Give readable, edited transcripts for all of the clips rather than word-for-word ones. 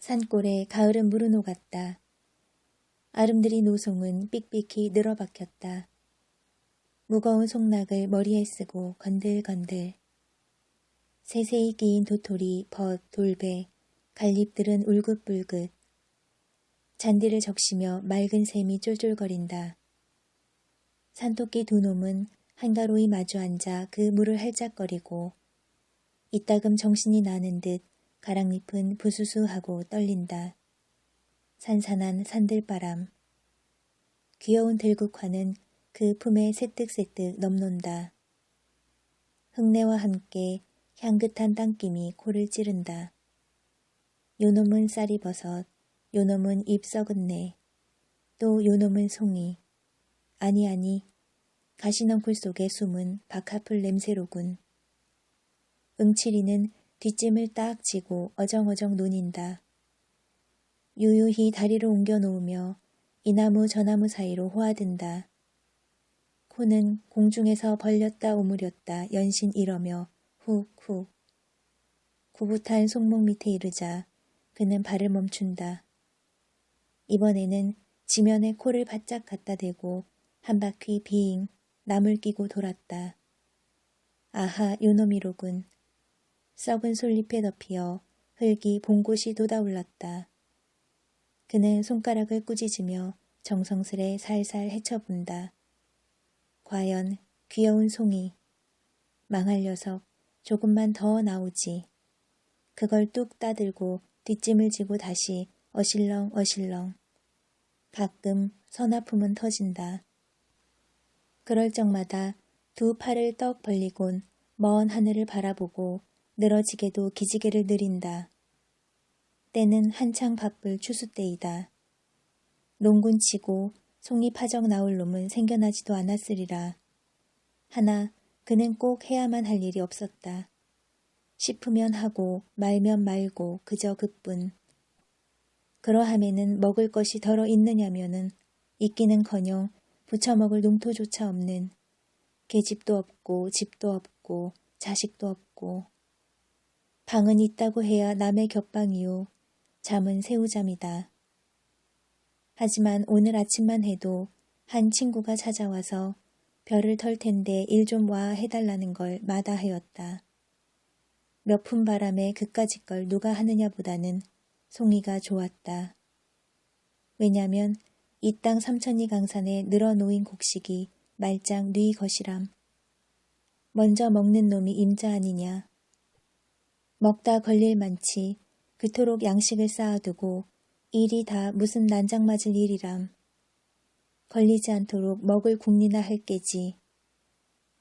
산골에 가을은 무르녹았다. 아름드리 노송은 삑삑히 늘어박혔다. 무거운 송락을 머리에 쓰고 건들건들. 세세히 끼인 도토리, 벗, 돌배, 갈잎들은 울긋불긋. 잔디를 적시며 맑은 샘이 쫄쫄거린다. 산토끼 두 놈은 한가로이 마주 앉아 그 물을 할짝거리고 이따금 정신이 나는 듯 가랑잎은 부수수하고 떨린다. 산산한 산들바람. 귀여운 들국화는 그 품에 새뜩새뜩 넘논다. 흙내와 함께 향긋한 땅김이 코를 찌른다. 요놈은 쌀이버섯, 요놈은 잎 썩은 내, 또 요놈은 송이. 아니, 가시넝쿨 속에 숨은 박하풀 냄새로군. 응치리는 뒷짐을 딱 지고 어정어정 논인다. 유유히 다리를 옮겨 놓으며 이 나무 저 나무 사이로 호화든다. 코는 공중에서 벌렸다 오므렸다 연신 이러며 훅훅. 구붓한 손목 밑에 이르자 그는 발을 멈춘다. 이번에는 지면에 코를 바짝 갖다 대고 한 바퀴 빙 나물 끼고 돌았다. 아하, 요놈이로군. 썩은 솔잎에 덮여 흙이 봉곳이 돋아올랐다. 그는 손가락을 꾸짖으며 정성스레 살살 헤쳐본다. 과연 귀여운 송이. 망할 녀석 조금만 더 나오지. 그걸 뚝 따들고 뒷짐을 지고 다시 어실렁어실렁. 가끔 서나품은 터진다. 그럴 적마다 두 팔을 떡 벌리곤 먼 하늘을 바라보고 늘어지게도 기지개를 느린다. 때는 한창 바쁠 추수 때이다. 농군 치고 송이 파적 나올 놈은 생겨나지도 않았으리라. 하나 그는 꼭 해야만 할 일이 없었다. 싶으면 하고 말면 말고 그저 그뿐. 그러함에는 먹을 것이 덜어 있느냐면은 있기는커녕 부쳐먹을 농토조차 없는, 계집도 없고 집도 없고 자식도 없고. 방은 있다고 해야 남의 겹방이요. 잠은 새우잠이다. 하지만 오늘 아침만 해도 한 친구가 찾아와서 별을 털 텐데 일 좀 와 해달라는 걸 마다하였다. 몇 푼 바람에 그까짓 걸 누가 하느냐보다는 송이가 좋았다. 왜냐면 이 땅 삼천리 강산에 늘어놓인 곡식이 말짱 뉘 것이람. 먼저 먹는 놈이 임자 아니냐. 먹다 걸릴 만치 그토록 양식을 쌓아두고 일이 다 무슨 난장 맞을 일이람. 걸리지 않도록 먹을 궁리나 할 게지.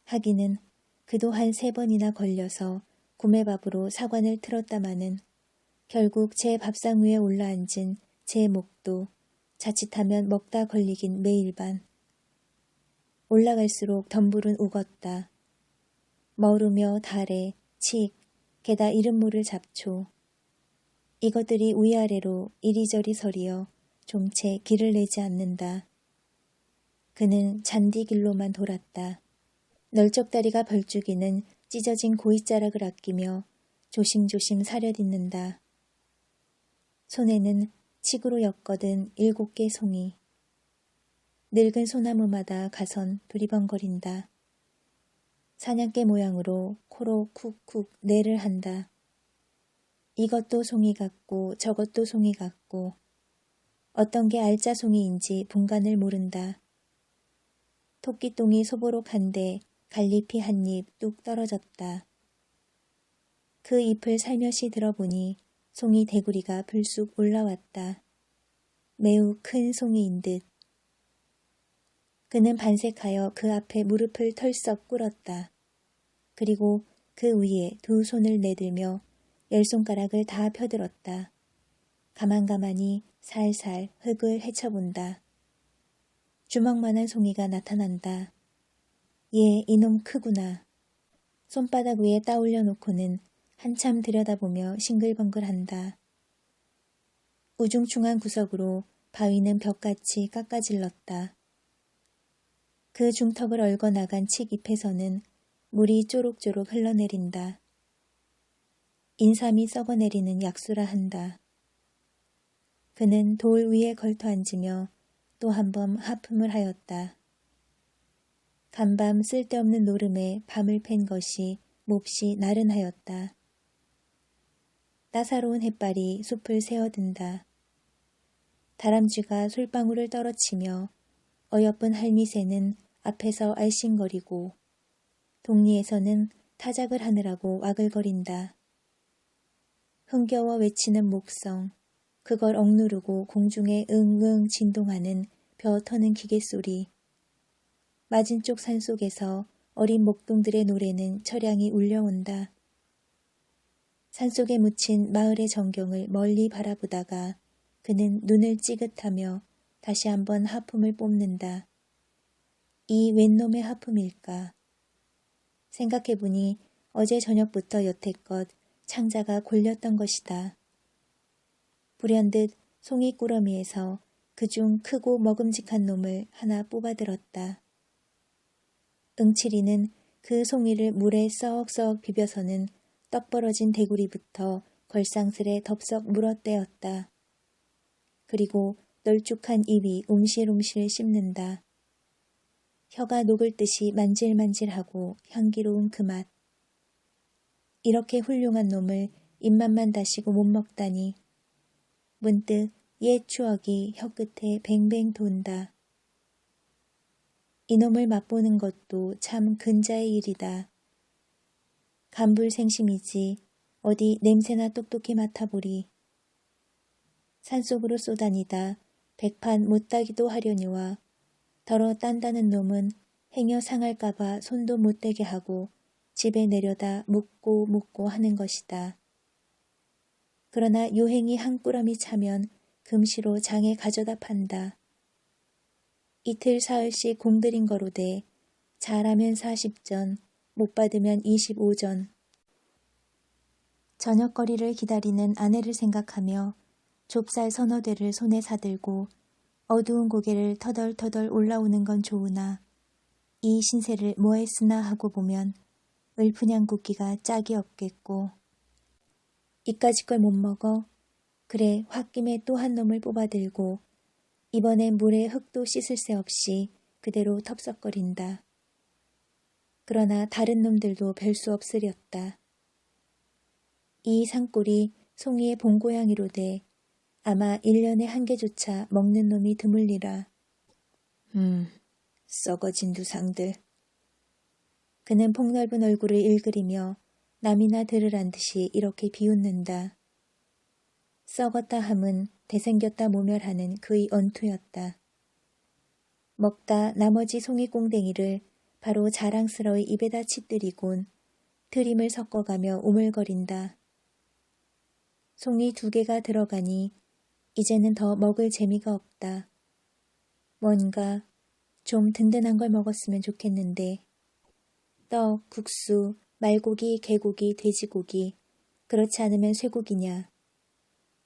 하기는 그도 한 3번이나 걸려서 구매밥으로 사관을 틀었다마는 결국 제 밥상 위에 올라앉은 제 목도 자칫하면 먹다 걸리긴 매일반. 올라갈수록 덤불은 우겄다. 머루며 달에, 칡, 게다 이름 모를 잡초. 이것들이 위아래로 이리저리 서리어 좀채 길을 내지 않는다. 그는 잔디길로만 돌았다. 널쩍다리가 벌쭉이는 찢어진 고잇자락을 아끼며 조심조심 사려딛는다. 손에는 칡으로 엮거든 7개 송이. 늙은 소나무마다 가선 두리번거린다. 사냥개 모양으로 코로 쿡쿡 내를 한다. 이것도 송이 같고 저것도 송이 같고 어떤 게 알짜 송이인지 분간을 모른다. 토끼똥이 소보록한데 갈잎이 한 입 뚝 떨어졌다. 그 잎을 살며시 들어보니 송이 대구리가 불쑥 올라왔다. 매우 큰 송이인 듯. 그는 반색하여 그 앞에 무릎을 털썩 꿇었다. 그리고 그 위에 두 손을 내들며 10손가락을 다 펴들었다. 가만가만히 살살 흙을 헤쳐본다. 주먹만한 송이가 나타난다. 예, 이놈 크구나. 손바닥 위에 따올려 놓고는 한참 들여다보며 싱글벙글한다. 우중충한 구석으로 바위는 벽같이 깎아질렀다. 그 중턱을 얽어 나간 칡 잎에서는 물이 쪼록쪼록 흘러내린다. 인삼이 썩어내리는 약수라 한다. 그는 돌 위에 걸터 앉으며 또 한 번 하품을 하였다. 간밤 쓸데없는 노름에 밤을 팬 것이 몹시 나른하였다. 따사로운 햇발이 숲을 새어든다. 다람쥐가 솔방울을 떨어치며 어여쁜 할미새는 앞에서 알씬거리고 동리에서는 타작을 하느라고 와글거린다. 흥겨워 외치는 목성, 그걸 억누르고 공중에 응응 진동하는 벼 터는 기계 소리. 맞은 쪽 산속에서 어린 목동들의 노래는 처량히 울려온다. 산속에 묻힌 마을의 전경을 멀리 바라보다가 그는 눈을 찌긋하며 다시 한번 하품을 뽑는다. 이 웬 놈의 하품일까? 생각해보니 어제 저녁부터 여태껏 창자가 골렸던 것이다. 불현듯 송이 꾸러미에서 그중 크고 먹음직한 놈을 하나 뽑아들었다. 응칠이는 그 송이를 물에 썩썩 비벼서는 떡 벌어진 대구리부터 걸상슬에 덥석 물어떼었다. 그리고 널쭉한 입이 움실움실 씹는다. 혀가 녹을 듯이 만질만질하고 향기로운 그 맛. 이렇게 훌륭한 놈을 입맛만 다시고 못 먹다니. 문득 옛 추억이 혀끝에 뱅뱅 돈다. 이놈을 맛보는 것도 참 근자의 일이다. 간불생심이지 어디 냄새나 똑똑히 맡아보리. 산속으로 쏘다니다 백판 못따기도 하려니와 더러 딴다는 놈은 행여 상할까봐 손도 못 대게 하고 집에 내려다 묻고 하는 것이다. 그러나 요행이 한 꾸러미 차면 금시로 장에 가져다 판다. 이틀 사흘씩 공들인 거로되 잘하면 40전, 못 받으면 25전. 저녁거리를 기다리는 아내를 생각하며 좁쌀 서너 대를 손에 사들고 어두운 고개를 터덜터덜 올라오는 건 좋으나 이 신세를 뭐했으나 하고 보면 을푸냥 굽기가 짝이 없겠고. 이까짓 걸 못 먹어? 그래, 홧김에 또 한 놈을 뽑아들고 이번엔 물에 흙도 씻을 새 없이 그대로 텁석거린다. 그러나 다른 놈들도 별 수 없으렸다. 이 산골이 송이의 본고양이로되 아마 1년에 한 개조차 먹는 놈이 드물리라. 썩어진 두상들. 그는 폭넓은 얼굴을 일그리며 남이나 들으란 듯이 이렇게 비웃는다. 썩었다 함은 대생겼다 모멸하는 그의 언투였다. 먹다 나머지 송이 꽁댕이를 바로 자랑스러이 입에다 치뜨리곤 트림을 섞어가며 우물거린다. 송이 2개가 들어가니 이제는 더 먹을 재미가 없다. 뭔가 좀 든든한 걸 먹었으면 좋겠는데. 떡, 국수, 말고기, 개고기, 돼지고기, 그렇지 않으면 쇠고기냐.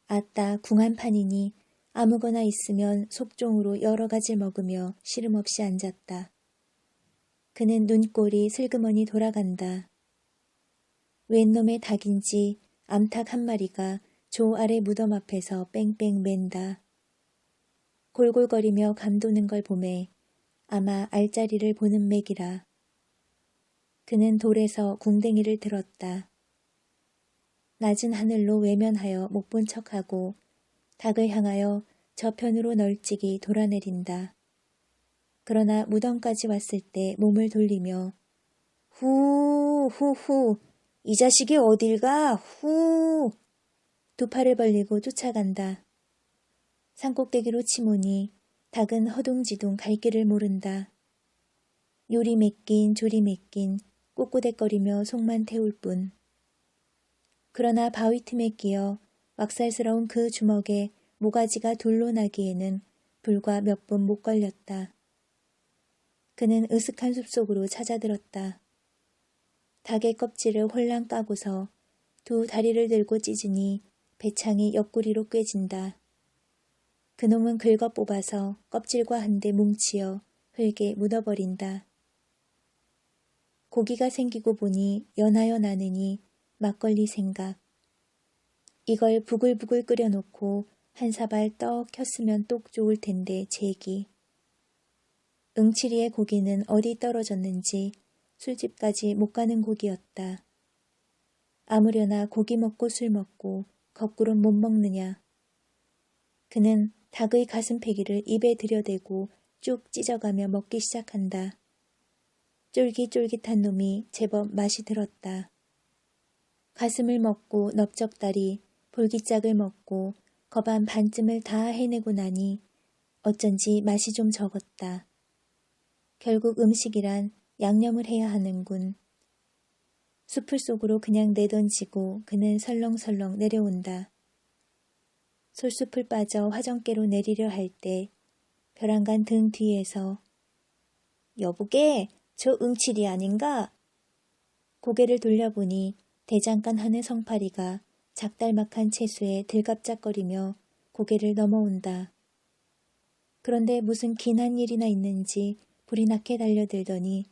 아따 궁한판이니 아무거나 있으면 속종으로 여러 가지 먹으며 시름없이 앉았다. 그는 눈꼴이 슬그머니 돌아간다. 웬 놈의 닭인지 암탉 한 마리가 조 아래 무덤 앞에서 뺑뺑 맨다. 골골거리며 감도는 걸 보매 아마 알짜리를 보는 맥이라. 그는 돌에서 궁뎅이를 들었다. 낮은 하늘로 외면하여 못 본 척하고 닭을 향하여 저편으로 널찍이 돌아내린다. 그러나 무덤까지 왔을 때 몸을 돌리며 후후후 이 자식이 어딜 가? 후 2 팔을 벌리고 쫓아간다. 산꼭대기로 치모니 닭은 허둥지둥 갈 길을 모른다. 요리 맺긴 조리 맺긴 꼬꼬댁거리며 속만 태울 뿐. 그러나 바위 틈에 끼어 왁살스러운 그 주먹에 모가지가 둘로 나기에는 불과 몇 분 못 걸렸다. 그는 으슥한 숲속으로 찾아들었다. 닭의 껍질을 홀랑 까고서 2 다리를 들고 찢으니 배창이 옆구리로 꿰진다. 그놈은 긁어 뽑아서 껍질과 한데 뭉치어 흙에 묻어버린다. 고기가 생기고 보니 연하여 나느니 막걸리 생각. 이걸 부글부글 끓여놓고 한 사발 떡 켰으면 똑 좋을 텐데 제기. 응치리의 고기는 어디 떨어졌는지 술집까지 못 가는 고기였다. 아무려나 고기 먹고 술 먹고 거꾸로 못 먹느냐. 그는 닭의 가슴페기를 입에 들여대고 쭉 찢어가며 먹기 시작한다. 쫄깃쫄깃한 놈이 제법 맛이 들었다. 가슴을 먹고 넓적다리, 볼기짝을 먹고 거반 반쯤을 다 해내고 나니 어쩐지 맛이 좀 적었다. 결국 음식이란 양념을 해야 하는군. 숲을 속으로 그냥 내던지고 그는 설렁설렁 내려온다. 솔숲을 빠져 화정깨로 내리려 할 때 벼랑간 등 뒤에서 여보게, 저 응칠이 아닌가? 고개를 돌려보니 대장간 하는 성파리가 작달막한 채수에 들갑작거리며 고개를 넘어온다. 그런데 무슨 긴한 일이나 있는지 불이 나게 달려들더니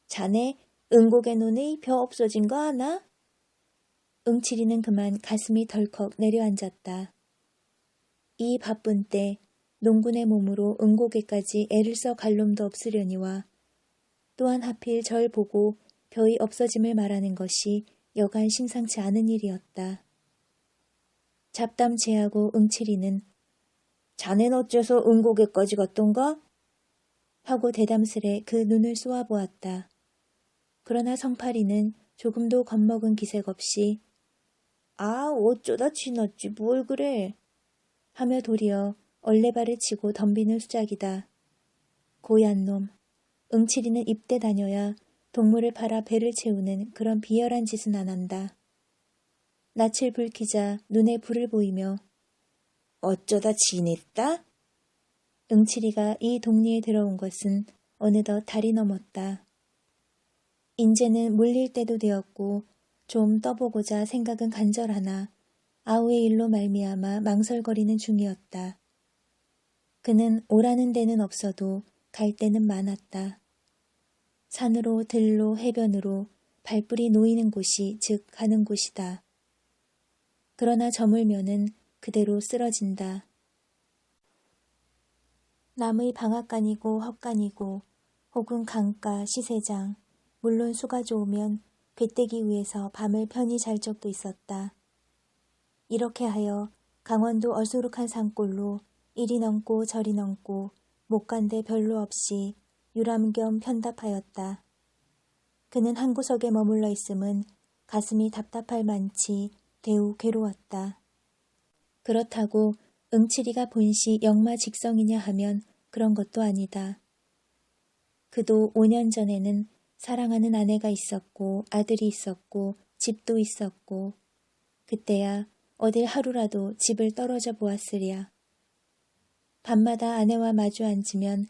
자네 응고개 논의 벼 없어진 거 아나? 응칠이는 그만 가슴이 덜컥 내려앉았다. 이 바쁜 때 농군의 몸으로 응고개까지 애를 써 갈 놈도 없으려니와 또한 하필 절 보고 벼이 없어짐을 말하는 것이 여간 심상치 않은 일이었다. 잡담체하고 응칠이는 자넨 어째서 응고개까지 갔던가? 하고 대담스레 그 눈을 쏘아보았다. 그러나 성파리는 조금도 겁먹은 기색 없이 아 어쩌다 지났지 뭘 그래 하며 도리어 얼레발을 치고 덤비는 수작이다. 고얀 놈. 응칠이는 입대 다녀야 동물을 팔아 배를 채우는 그런 비열한 짓은 안 한다. 낯을 붉히자 눈에 불을 보이며 어쩌다 지냈다? 응칠이가 이 동리에 들어온 것은 어느덧 달이 넘었다. 인제는 물릴 때도 되었고 좀 떠보고자 생각은 간절하나 아우의 일로 말미암아 망설거리는 중이었다. 그는 오라는 데는 없어도 갈 데는 많았다. 산으로 들로 해변으로 발뿔이 놓이는 곳이 즉 가는 곳이다. 그러나 저물면은 그대로 쓰러진다. 남의 방앗간이고 헛간이고 혹은 강가, 시세장, 물론 수가 좋으면 궤대기 위에서 밤을 편히 잘 적도 있었다. 이렇게 하여 강원도 어수룩한 산골로 이리 넘고 저리 넘고 못 간 데 별로 없이 유람 겸 편답하였다. 그는 한 구석에 머물러 있음은 가슴이 답답할 만치 대우 괴로웠다. 그렇다고 응칠이가 본시 역마직성이냐 하면 그런 것도 아니다. 그도 5년 전에는 사랑하는 아내가 있었고 아들이 있었고 집도 있었고 그때야 어딜 하루라도 집을 떨어져 보았으랴. 밤마다 아내와 마주 앉으면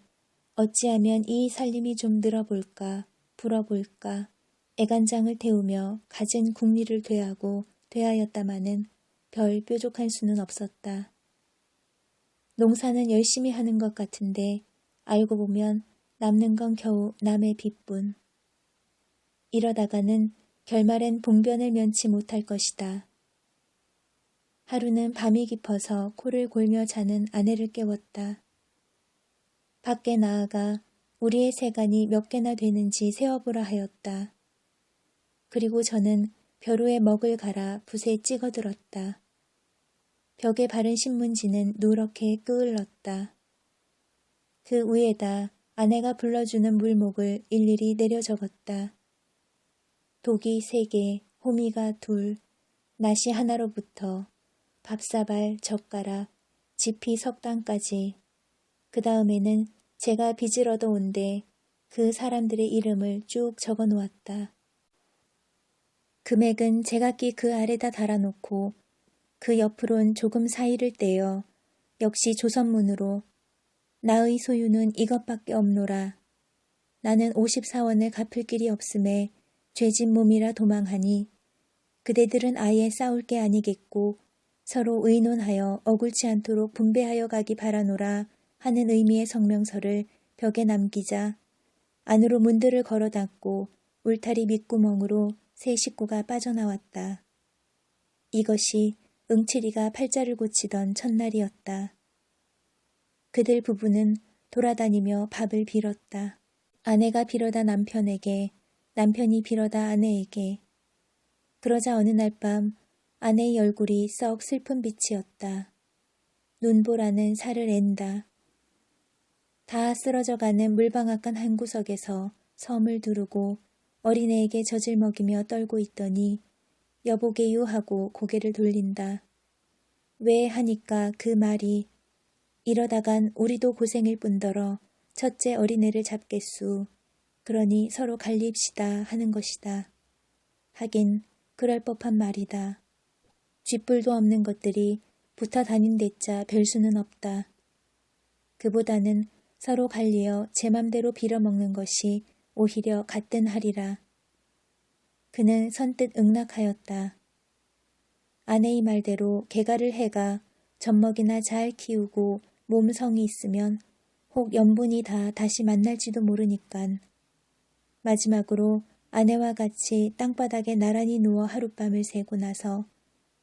어찌하면 이 살림이 좀 늘어볼까 불어볼까 애간장을 태우며 갖은 국리를 되하고 되하였다마는 별 뾰족한 수는 없었다. 농사는 열심히 하는 것 같은데 알고 보면 남는 건 겨우 남의 빚뿐. 이러다가는 결말엔 봉변을 면치 못할 것이다. 하루는 밤이 깊어서 코를 골며 자는 아내를 깨웠다. 밖에 나아가 우리의 세간이 몇 개나 되는지 세어보라 하였다. 그리고 저는 벼루에 먹을 갈아 붓에 찍어들었다. 벽에 바른 신문지는 누렇게 끄을렀다. 그 위에다 아내가 불러주는 물목을 일일이 내려 적었다. 독이 3개, 호미가 2, 낫이 하나로부터 밥사발, 젓가락, 지피 석당까지 그 다음에는 제가 빚을 얻어온데 그 사람들의 이름을 쭉 적어 놓았다. 금액은 제각기 그 아래다 달아놓고 그 옆으론 조금 사이를 떼어 역시 조선문으로 나의 소유는 이것밖에 없노라. 나는 54원을 갚을 길이 없음에 죄진 몸이라 도망하니 그대들은 아예 싸울 게 아니겠고 서로 의논하여 억울치 않도록 분배하여 가기 바라노라 하는 의미의 성명서를 벽에 남기자 안으로 문들을 걸어 닫고 울타리 밑구멍으로 세 식구가 빠져나왔다. 이것이 응칠이가 팔자를 고치던 첫날이었다. 그들 부부는 돌아다니며 밥을 빌었다. 아내가 빌어다 남편에게, 남편이 빌어다 아내에게. 그러자 어느 날 밤 아내의 얼굴이 썩 슬픈 빛이었다. 눈보라는 살을 앤다. 다 쓰러져가는 물방앗간 한 구석에서 섬을 두르고 어린애에게 젖을 먹이며 떨고 있더니 여보게요 하고 고개를 돌린다. 왜 하니까 그 말이 이러다간 우리도 고생일 뿐더러 첫째 어린애를 잡겠수. 그러니 서로 갈립시다 하는 것이다. 하긴 그럴 법한 말이다. 쥐뿔도 없는 것들이 붙어 다닌 데짜 별수는 없다. 그보다는 서로 갈리어 제 맘대로 빌어먹는 것이 오히려 같든하리라. 그는 선뜻 응낙하였다. 아내의 말대로 개가를 해가 젖먹이나 잘 키우고 몸성이 있으면 혹 연분이 다 다시 만날지도 모르니깐. 마지막으로 아내와 같이 땅바닥에 나란히 누워 하룻밤을 새고 나서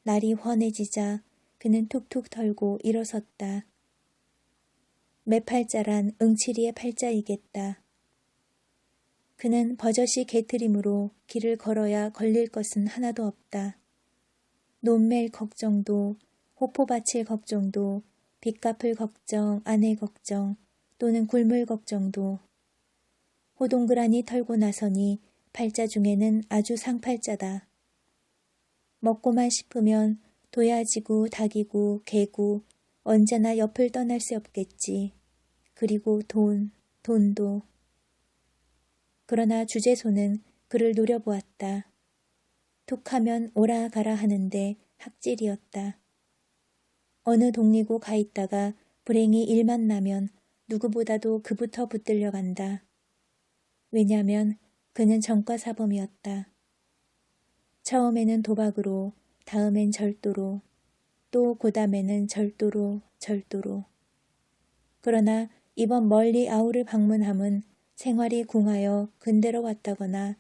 날이 훤해지자 그는 툭툭 털고 일어섰다. 매팔자란 응칠이의 팔자이겠다. 그는 버젓이 개트림으로 길을 걸어야 걸릴 것은 하나도 없다. 논멜 걱정도, 호포 바칠 걱정도, 빚 갚을 걱정, 아내 걱정, 또는 굶을 걱정도. 호동그라니 털고 나서니 팔자 중에는 아주 상팔자다. 먹고만 싶으면 도야지고 닭이고 개고 언제나 옆을 떠날 수 없겠지. 그리고 돈도. 그러나 주제소는 그를 노려보았다. 툭하면 오라 가라 하는데 학질이었다. 어느 동리고 가 있다가 불행히 일만 나면 누구보다도 그부터 붙들려 간다. 왜냐면 그는 전과사범이었다. 처음에는 도박으로, 다음엔 절도로, 또 그다음에는 절도로. 그러나 이번 멀리 아우를 방문함은 생활이 궁하여 근대로 왔다거나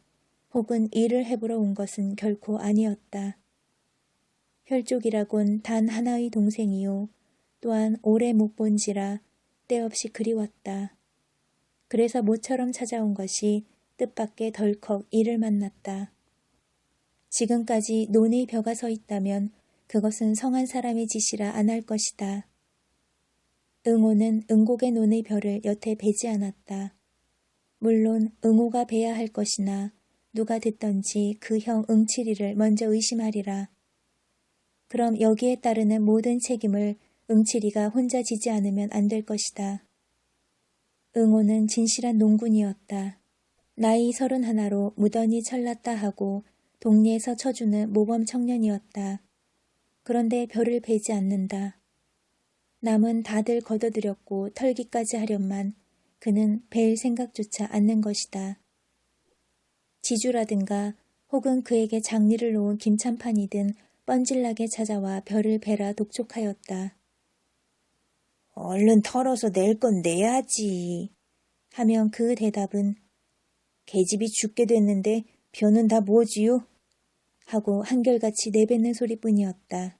혹은 일을 해보러 온 것은 결코 아니었다. 혈족이라곤 단 하나의 동생이요. 또한 오래 못 본지라 때없이 그리웠다. 그래서 모처럼 찾아온 것이 뜻밖의 덜컥 이를 만났다. 지금까지 논의 벼가 서 있다면 그것은 성한 사람의 짓이라 안 할 것이다. 응호는 응곡의 논의 벼를 여태 베지 않았다. 물론 응호가 베야 할 것이나 누가 듣던지 그 형 응칠이를 먼저 의심하리라. 그럼 여기에 따르는 모든 책임을 응칠이가 혼자 지지 않으면 안 될 것이다. 응호는 진실한 농군이었다. 나이 31로 무던히 철났다 하고 동리에서 쳐주는 모범 청년이었다. 그런데 벼를 베지 않는다. 남은 다들 걷어들였고 털기까지 하련만 그는 벨 생각조차 않는 것이다. 지주라든가 혹은 그에게 장리를 놓은 김찬판이든 뻔질나게 찾아와 벼를 베라 독촉하였다. 얼른 털어서 낼 건 내야지 하면 그 대답은 계집이 죽게 됐는데 벼는 다 뭐지요? 하고 한결같이 내뱉는 소리뿐이었다.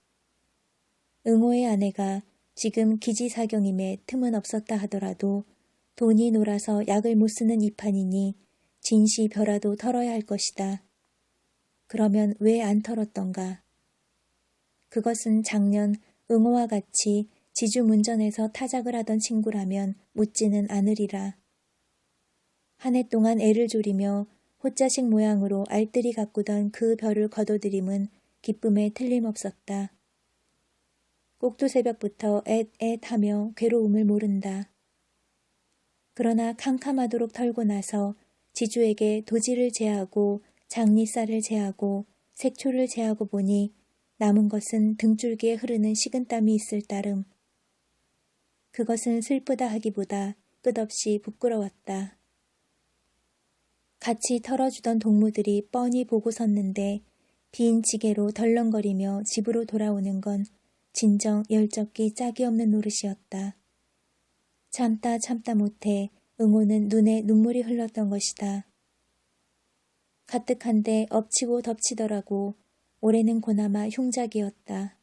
응호의 아내가 지금 기지사경임에 틈은 없었다 하더라도 돈이 놀아서 약을 못 쓰는 이판이니 진시 벼라도 털어야 할 것이다. 그러면 왜 안 털었던가? 그것은 작년 응호와 같이 지주문전에서 타작을 하던 친구라면 묻지는 않으리라. 한 해 동안 애를 졸이며 호자식 모양으로 알뜰히 가꾸던 그 벼를 거둬들임은 기쁨에 틀림없었다. 꼭두새벽부터 앳앳 하며 괴로움을 모른다. 그러나 캄캄하도록 털고 나서 지주에게 도지를 제하고 장리쌀을 제하고 색초를 제하고 보니 남은 것은 등줄기에 흐르는 식은땀이 있을 따름. 그것은 슬프다 하기보다 끝없이 부끄러웠다. 같이 털어주던 동무들이 뻔히 보고 섰는데 빈 지게로 덜렁거리며 집으로 돌아오는 건 진정 열적기 짝이 없는 노릇이었다. 참다 못해 응호는 눈에 눈물이 흘렀던 것이다. 가뜩한데 엎치고 덮치더라고 올해는 고나마 흉작이었다.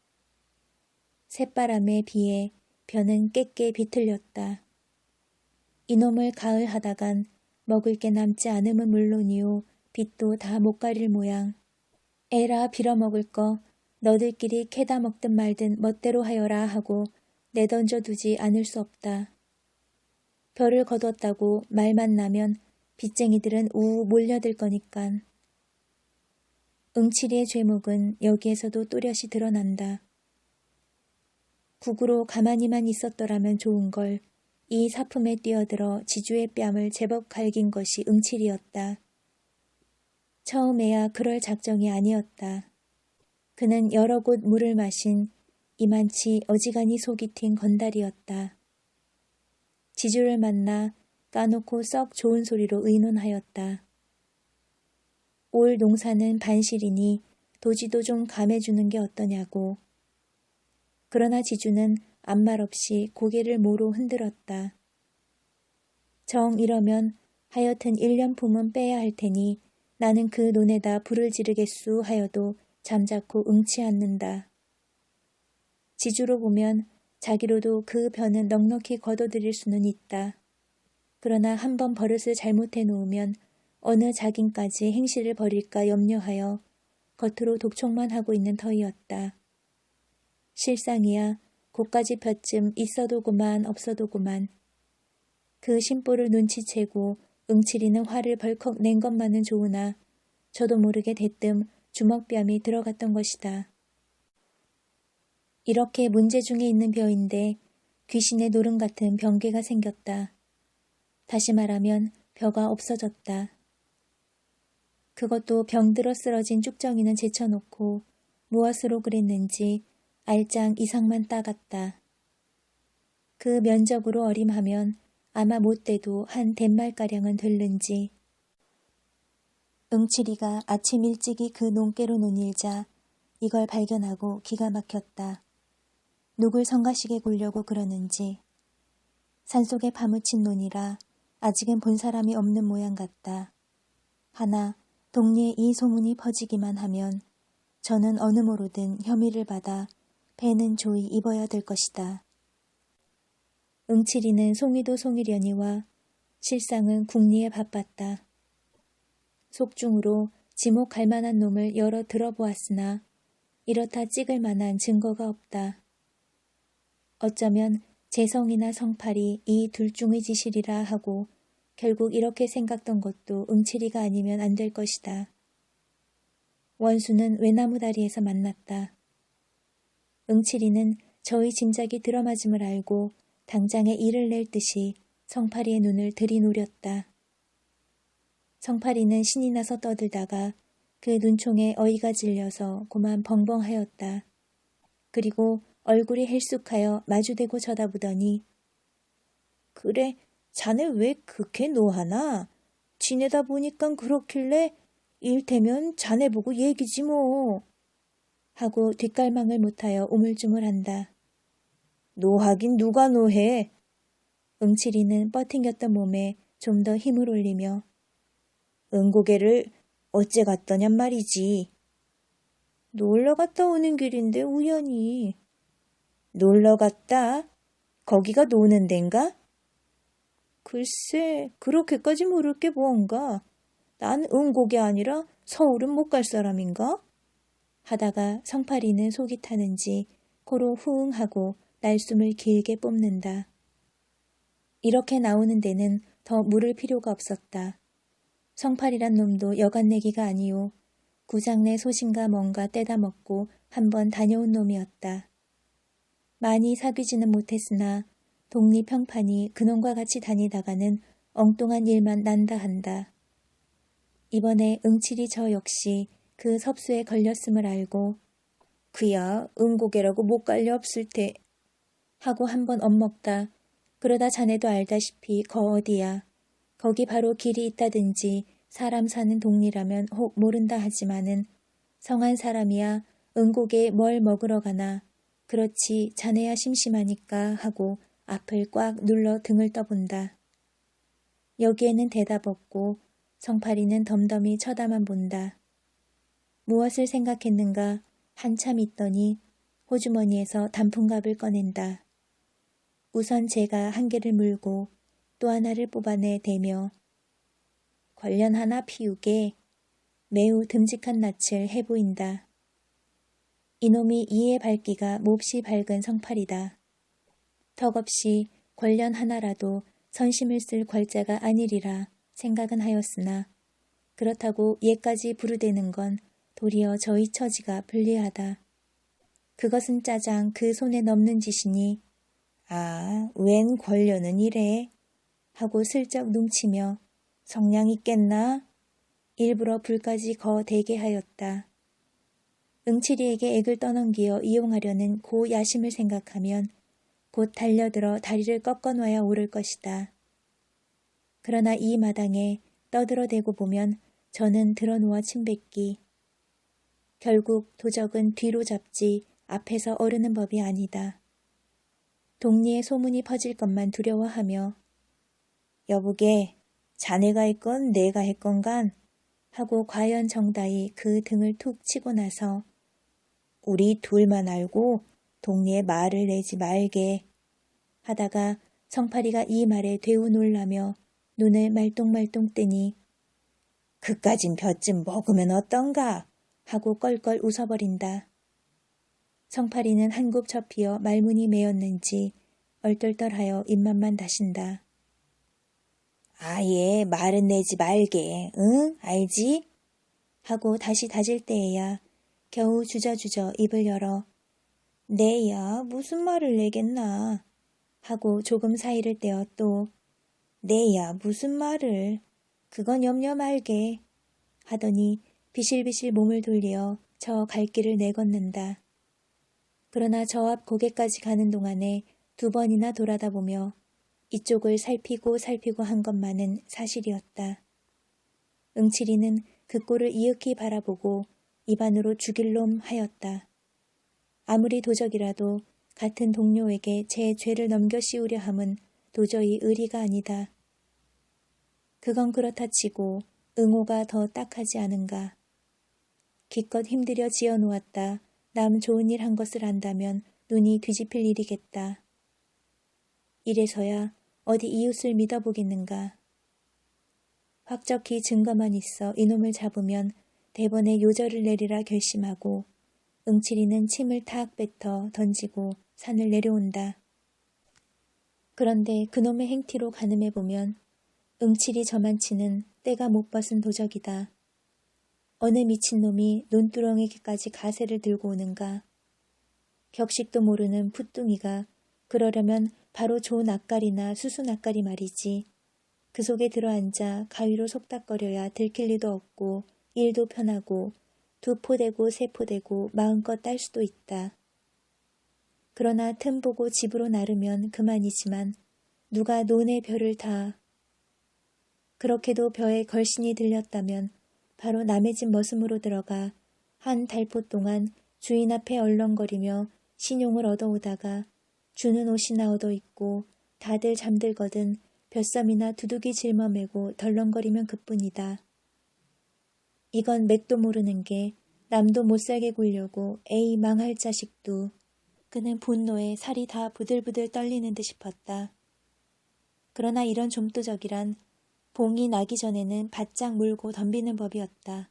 새바람에 비해 벼는 깨깨 비틀렸다. 이놈을 가을 하다간 먹을 게 남지 않음은 물론이요 빚도 다 못 가릴 모양. 에라 빌어먹을 거 너들끼리 캐다 먹든 말든 멋대로 하여라 하고 내던져 두지 않을 수 없다. 벼를 거뒀다고 말만 나면 빚쟁이들은 우우 몰려들 거니깐. 응칠이의 죄목은 여기에서도 또렷이 드러난다. 국으로 가만히만 있었더라면 좋은 걸 이 사품에 뛰어들어 지주의 뺨을 제법 갈긴 것이 응칠이었다. 처음에야 그럴 작정이 아니었다. 그는 여러 곳 물을 마신 이만치 어지간히 속이 튄 건달이었다. 지주를 만나 까놓고 썩 좋은 소리로 의논하였다. 올 농사는 반실이니 도지도 좀 감해주는 게 어떠냐고. 그러나 지주는 아무 말 없이 고개를 모로 흔들었다. 정 이러면 하여튼 1년품은 빼야 할 테니 나는 그 논에다 불을 지르겠수 하여도 잠자코 응치 않는다. 지주로 보면 자기로도 그 벼는 넉넉히 거둬들일 수는 있다. 그러나 한번 버릇을 잘못해 놓으면 어느 작인까지 행실을 벌일까 염려하여 겉으로 독촉만 하고 있는 터이었다. 실상이야 고까지 볕쯤 있어도고만 없어도고만. 그 심보를 눈치채고 응칠이는 화를 벌컥 낸 것만은 좋으나 저도 모르게 대뜸 주먹뺨이 들어갔던 것이다. 이렇게 문제 중에 있는 벼인데 귀신의 노름 같은 병괴가 생겼다. 다시 말하면 벼가 없어졌다. 그것도 병들어 쓰러진 쭉정이는 제쳐놓고 무엇으로 그랬는지 알짱 이상만 따갔다. 그 면적으로 어림하면 아마 못돼도 한 댓말가량은 될는지. 응칠이가 아침 일찍이 그 논깨로 논일자 이걸 발견하고 기가 막혔다. 누굴 성가시게 굴려고 그러는지. 산속에 파묻힌 논이라 아직은 본 사람이 없는 모양 같다. 하나 동네에 이 소문이 퍼지기만 하면 저는 어느 모로든 혐의를 받아 배는 조이 입어야 될 것이다. 응칠이는 송이도 송이려니와 실상은 궁리에 바빴다. 속중으로 지목할 만한 놈을 여러 들어보았으나 이렇다 찍을 만한 증거가 없다. 어쩌면 재성이나 성팔이 이 둘 중의 지실이라 하고 결국 이렇게 생각던 것도 응칠이가 아니면 안 될 것이다. 원수는 외나무다리에서 만났다. 응칠이는 저의 짐작이 들어맞음을 알고 당장에 일을 낼 듯이 성팔이의 눈을 들이노렸다. 성팔이는 신이 나서 떠들다가 그 눈총에 어이가 질려서 고만 벙벙하였다. 그리고 얼굴이 헬쑥하여 마주대고 쳐다보더니 그래, 자네 왜 그렇게 노하나? 지내다 보니깐 그렇길래 일테면 자네 보고 얘기지 뭐. 하고 뒷갈망을 못하여 우물쭈물한다. 노하긴 누가 노해. 응칠이는 뻗팅겼던 몸에 좀 더 힘을 올리며 은고개를 어째 갔더냔 말이지. 놀러 갔다 오는 길인데 우연히. 놀러 갔다? 거기가 노는 덴가? 글쎄 그렇게까지 모를 게 뭔가. 난 은고개 아니라 서울은 못 갈 사람인가? 하다가 성팔이는 속이 타는지 코로 후응 하고 날숨을 길게 뽑는다. 이렇게 나오는 데는 더 물을 필요가 없었다. 성팔이란 놈도 여간내기가 아니오. 구장내 소신가 뭔가 떼다 먹고 한번 다녀온 놈이었다. 많이 사귀지는 못했으나 독립평판이 그놈과 같이 다니다가는 엉뚱한 일만 난다 한다. 이번에 응칠이 저 역시 그 섭수에 걸렸음을 알고 그야 은고개라고 못 갈 리 없을 테 하고 한번 엿먹다. 그러다 자네도 알다시피 거 어디야. 거기 바로 길이 있다든지 사람 사는 동리라면 혹 모른다 하지만은 성한 사람이야 은고개에 뭘 먹으러 가나. 그렇지 자네야 심심하니까 하고 앞을 꽉 눌러 등을 떠본다. 여기에는 대답 없고 성팔이는 덤덤히 쳐다만 본다. 무엇을 생각했는가 한참 있더니 호주머니에서 단풍갑을 꺼낸다. 우선 제가 한 개를 물고 또 하나를 뽑아내 대며 관련 하나 피우게 매우 듬직한 낯을 해보인다. 이놈이 이의 밝기가 몹시 밝은 성팔이다. 턱없이 관련 하나라도 선심을 쓸 괄자가 아니리라 생각은 하였으나 그렇다고 얘까지 부르대는 건 도리어 저희 처지가 불리하다. 그것은 짜장 그 손에 넘는 짓이니 웬 권려는 이래 하고 슬쩍 눈치며 성량 있겠나? 일부러 불까지 거대게 하였다. 응칠이에게 액을 떠넘기어 이용하려는 고 야심을 생각하면 곧 달려들어 다리를 꺾어놔야 오를 것이다. 그러나 이 마당에 떠들어대고 보면 저는 들어누워 침뱉기. 결국 도적은 뒤로 잡지 앞에서 어르는 법이 아니다. 동리에 소문이 퍼질 것만 두려워하며 여보게 자네가 했건 내가 했건간 하고 과연 정다이 그 등을 툭 치고 나서 우리 둘만 알고 동리에 말을 내지 말게 하다가 성팔이가 이 말에 되우 놀라며 눈을 말똥말똥 뜨니 그까진 볕좀 먹으면 어떤가 하고 껄껄 웃어버린다. 성팔이는 한굽 접히어 말문이 메었는지 얼떨떨하여 입맛만 다신다. 아예 말은 내지 말게, 응? 알지? 하고 다시 다질 때에야 겨우 주저주저 입을 열어 내야 무슨 말을 내겠나 하고 조금 사이를 떼어 또 내야 무슨 말을 그건 염려 말게 하더니 비실비실 몸을 돌려 저 갈 길을 내걷는다. 그러나 저 앞 고개까지 가는 동안에 2번이나 돌아다 보며 이쪽을 살피고 한 것만은 사실이었다. 응칠이는 그 꼴을 이윽히 바라보고 입안으로 죽일 놈 하였다. 아무리 도적이라도 같은 동료에게 제 죄를 넘겨 씌우려 함은 도저히 의리가 아니다. 그건 그렇다 치고 응호가 더 딱하지 않은가. 기껏 힘들여 지어놓았다. 남 좋은 일 한 것을 안다면 눈이 뒤집힐 일이겠다. 이래서야 어디 이웃을 믿어보겠는가. 확적히 증거만 있어 이놈을 잡으면 대번에 요절을 내리라 결심하고 응칠이는 침을 탁 뱉어 던지고 산을 내려온다. 그런데 그놈의 행티로 가늠해보면 응칠이 저만치는 때가 못 벗은 도적이다. 어느 미친놈이 논두렁에게까지 가세를 들고 오는가. 격식도 모르는 풋둥이가 그러려면 바로 조낙가리나 수수낙가리 말이지. 그 속에 들어앉아 가위로 속닥거려야 들킬 리도 없고 일도 편하고 2포대고 3포대고 마음껏 딸 수도 있다. 그러나 틈 보고 집으로 나르면 그만이지만 누가 논의 벼를 다. 그렇게도 벼에 걸신이 들렸다면 바로 남의 집 머슴으로 들어가 한 달포 동안 주인 앞에 얼렁거리며 신용을 얻어오다가 주는 옷이나 얻어입고 다들 잠들거든 벼섬이나 두둑이 짊어매고 덜렁거리면 그뿐이다. 이건 맥도 모르는 게 남도 못살게 굴려고 에이 망할 자식도. 그는 분노에 살이 다 부들부들 떨리는 듯 싶었다. 그러나 이런 좀도적이란 봉이 나기 전에는 바짝 물고 덤비는 법이었다.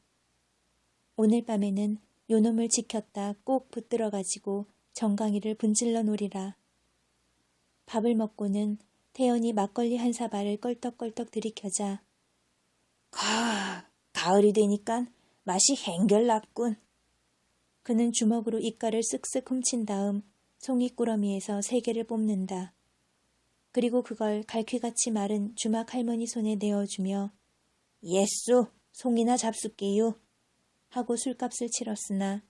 오늘 밤에는 요놈을 지켰다 꼭 붙들어가지고 정강이를 분질러 놓으리라. 밥을 먹고는 태연이 막걸리 한 사발을 껄떡껄떡 들이켜자 가을이 되니깐 맛이 행결났군. 그는 주먹으로 입가를 쓱쓱 훔친 다음 송이꾸러미에서 3개를 뽑는다. 그리고 그걸 갈퀴같이 마른 주막 할머니 손에 내어주며 예수 송이나 잡숫게요 하고 술값을 치렀으나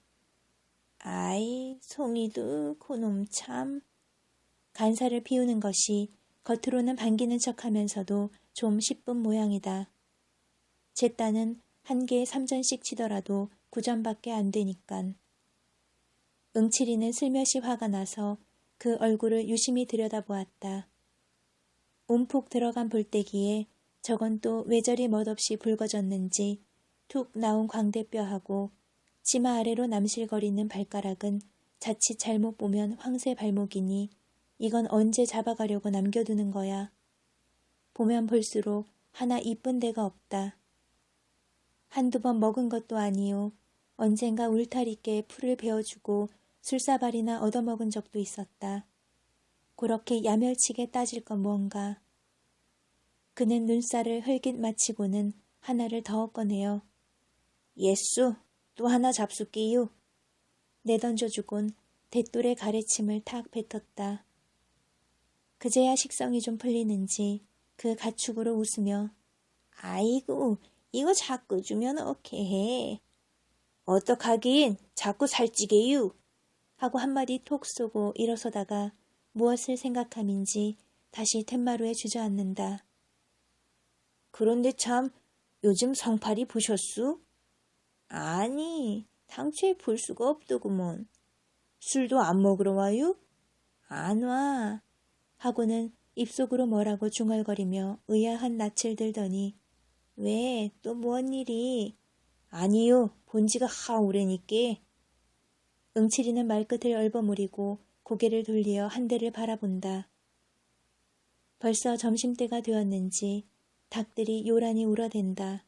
아이 송이도 그놈 참. 간살을 피우는 것이 겉으로는 반기는 척하면서도 좀 시쁜 모양이다. 제 딴은 한 개에 3전씩 치더라도 9전밖에 안 되니깐. 응칠이는 슬며시 화가 나서 그 얼굴을 유심히 들여다보았다. 움푹 들어간 볼때기에 저건 또 외저리 멋없이 붉어졌는지 툭 나온 광대뼈하고 치마 아래로 남실거리는 발가락은 자칫 잘못 보면 황새 발목이니 이건 언제 잡아가려고 남겨두는 거야. 보면 볼수록 하나 이쁜 데가 없다. 한두 번 먹은 것도 아니요. 언젠가 울타리께 풀을 베어주고 술사발이나 얻어먹은 적도 있었다. 그렇게 야멸치게 따질 건 뭔가. 그는 눈살을 흘깃 맞히고는 하나를 더 꺼내어 예수, 또 하나 잡숫기유. 내던져주곤 대돌의 가래침을 탁 뱉었다. 그제야 식성이 좀 풀리는지 그 가축으로 웃으며 아이고, 이거 자꾸 주면 어케해. 어떡하긴 자꾸 살찌게유. 하고 한마디 톡 쏘고 일어서다가 무엇을 생각함인지 다시 툇마루에 주저앉는다. 그런데 참 요즘 성팔이 부셨수? 아니, 당초에 볼 수가 없더구먼. 술도 안 먹으러 와요? 안 와. 하고는 입속으로 뭐라고 중얼거리며 의아한 낯을 들더니 왜 또 뭔 일이? 아니요, 본지가 하오래니께. 응칠이는 말끝을 얼버무리고 고개를 돌리어 한 대를 바라본다. 벌써 점심때가 되었는지 닭들이 요란히 울어댄다.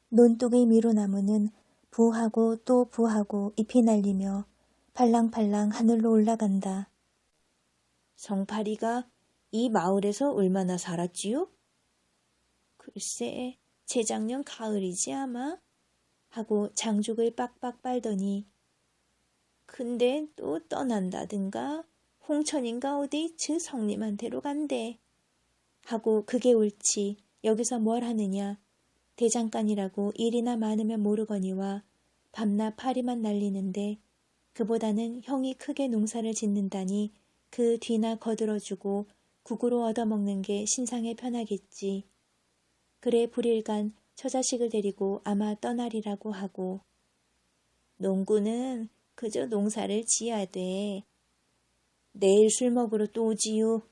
논둑의 미로나무는 부하고 또 부하고 잎이 날리며 팔랑팔랑 하늘로 올라간다. 성파리가 이 마을에서 얼마나 살았지요? 글쎄, 재작년 가을이지 아마? 하고 장죽을 빡빡 빨더니 근데 또 떠난다든가 홍천인가 어디 저 성님한테로 간대. 하고 그게 옳지 여기서 뭘 하느냐. 대장간이라고 일이나 많으면 모르거니와 밤낮 파리만 날리는데 그보다는 형이 크게 농사를 짓는다니 그 뒤나 거들어주고 국으로 얻어먹는 게 신상에 편하겠지. 그래 불일간 처자식을 데리고 아마 떠나리라고 하고 농구는 그저 농사를 지어야 돼. 내일 술 먹으러 또 오지요.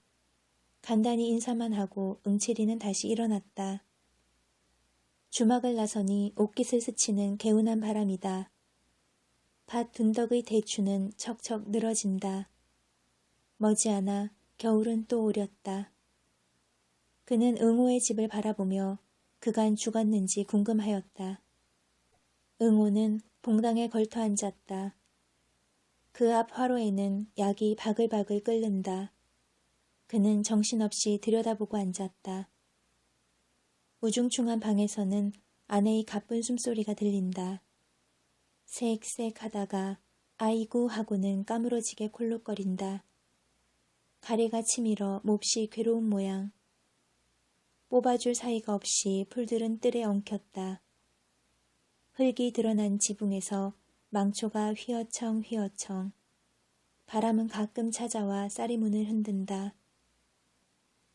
간단히 인사만 하고 응칠이는 다시 일어났다. 주막을 나서니 옷깃을 스치는 개운한 바람이다. 밭 둔덕의 대추는 척척 늘어진다. 머지않아 겨울은 또 오렸다. 그는 응호의 집을 바라보며 그간 죽었는지 궁금하였다. 응호는 봉당에 걸터 앉았다. 그 앞 화로에는 약이 바글바글 끓는다. 그는 정신없이 들여다보고 앉았다. 우중충한 방에서는 아내의 가쁜 숨소리가 들린다. 쌕쌕 하다가 아이고 하고는 까무러지게 콜록거린다. 가래가 치밀어 몹시 괴로운 모양. 뽑아줄 사이가 없이 풀들은 뜰에 엉켰다. 흙이 드러난 지붕에서 망초가 휘어청 휘어청. 바람은 가끔 찾아와 쌀이 문을 흔든다.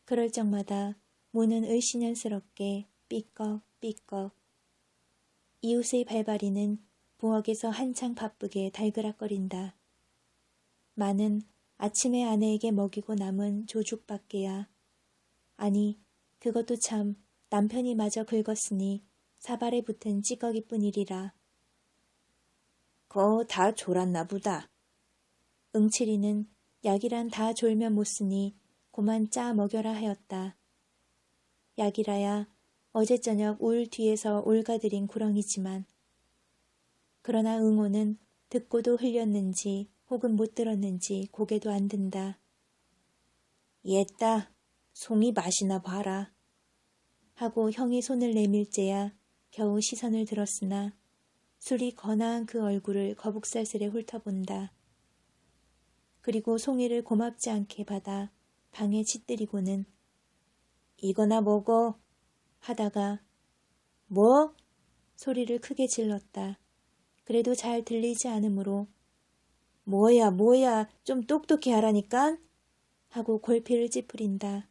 그럴 적마다 문은 을씨년스럽게 삐걱삐걱. 이웃의 발바리는 부엌에서 한창 바쁘게 달그락거린다. 마는 아침에 아내에게 먹이고 남은 조죽밖에야. 아니, 그것도 참 남편이 마저 긁었으니 사발에 붙은 찌꺼기뿐이리라. 거 다 졸았나 보다. 응칠이는 약이란 다 졸면 못 쓰니 고만 짜 먹여라 하였다. 약이라야 어제 저녁 울 뒤에서 올가들인 구렁이지만 그러나 응호는 듣고도 흘렸는지 혹은 못 들었는지 고개도 안 든다. 옛다, 송이 마시나 봐라. 하고 형이 손을 내밀재야 겨우 시선을 들었으나 술이 거나한 그 얼굴을 거북살스레 훑어본다. 그리고 송이를 고맙지 않게 받아 방에 짓들이고는 이거나 먹어 하다가 뭐? 소리를 크게 질렀다. 그래도 잘 들리지 않으므로 뭐야 좀 똑똑히 하라니깐 하고 골피를 찌푸린다.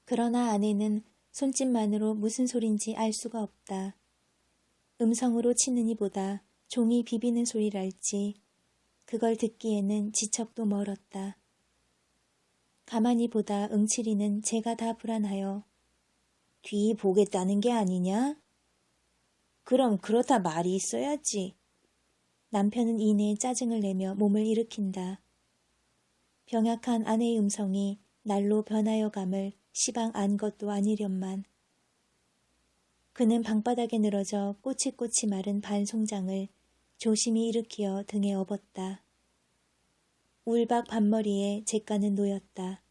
그러나 아내는 손짓만으로 무슨 소린지 알 수가 없다. 음성으로 치느니보다 종이 비비는 소리랄지 그걸 듣기에는 지척도 멀었다. 가만히 보다 응칠이는 제가 다 불안하여 뒤 보겠다는 게 아니냐? 그럼 그렇다 말이 있어야지. 남편은 이내 짜증을 내며 몸을 일으킨다. 병약한 아내의 음성이 날로 변하여감을 시방 안 것도 아니련만. 그는 방바닥에 늘어져 꼬치꼬치 마른 반송장을 조심히 일으키어 등에 업었다. 울박 반머리에 잿가는 놓였다.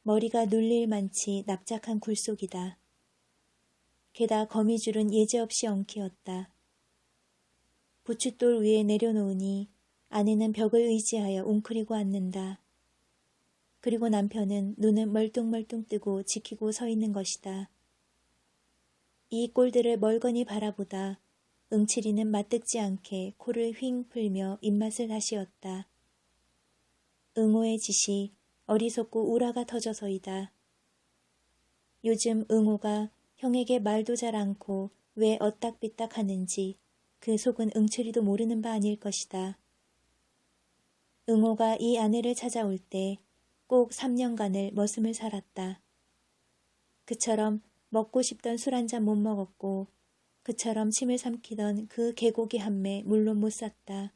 머리가 눌릴 만치 납작한 굴속이다. 게다 거미줄은 예제없이 엉키었다. 부춧돌 위에 내려놓으니 아내는 벽을 의지하여 웅크리고 앉는다. 그리고 남편은 눈을 멀뚱멀뚱 뜨고 지키고 서 있는 것이다. 이 꼴들을 멀거니 바라보다 응칠이는 맞듣지 않게 코를 휭 풀며 입맛을 다시었다. 응호의 짓이 어리석고 우라가 터져서이다. 요즘 응호가 형에게 말도 잘 않고 왜 어딱비딱 하는지 그 속은 응칠이도 모르는 바 아닐 것이다. 응호가 이 아내를 찾아올 때 꼭 3년간을 머슴을 살았다. 그처럼 먹고 싶던 술 한 잔 못 먹었고 그처럼 침을 삼키던 그 개고기 한매 물론 못 샀다.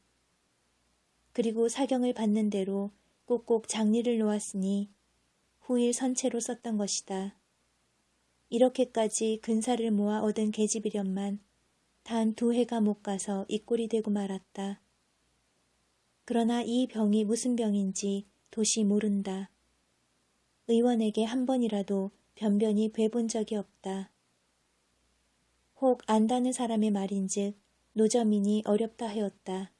그리고 사경을 받는 대로 꼭꼭 장리를 놓았으니 후일 선체로 썼던 것이다. 이렇게까지 근사를 모아 얻은 계집이련만 단 2해가 못 가서 이 꼴이 되고 말았다. 그러나 이 병이 무슨 병인지 도시 모른다. 의원에게 한 번이라도 변변히 뵈본 적이 없다. 혹 안다는 사람의 말인즉 노점이니 어렵다 하였다.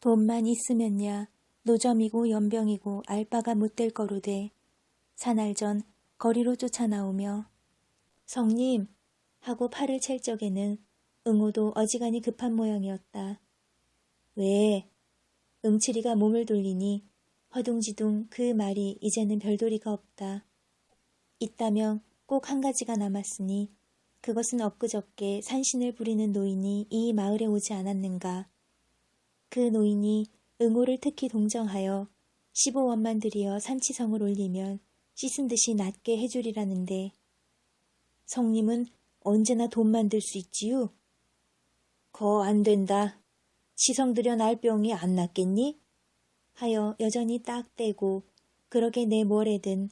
돈만 있으면야 노점이고 연병이고 알바가 못 될 거로되 사날 전 거리로 쫓아나오며 성님 하고 팔을 찰 적에는 응호도 어지간히 급한 모양이었다. 왜? 응칠이가 몸을 돌리니 허둥지둥 그 말이 이제는 별도리가 없다. 있다면 꼭 한 가지가 남았으니 그것은 엊그저께 산신을 부리는 노인이 이 마을에 오지 않았는가. 그 노인이 응호를 특히 동정하여 15원만 들여 산치성을 올리면 씻은 듯이 낫게 해주리라는데 성님은 언제나 돈만 들 수 있지요? 거 안 된다. 치성 들여 날 병이 안 낫겠니? 하여 여전히 딱 떼고 그러게 내 뭐래든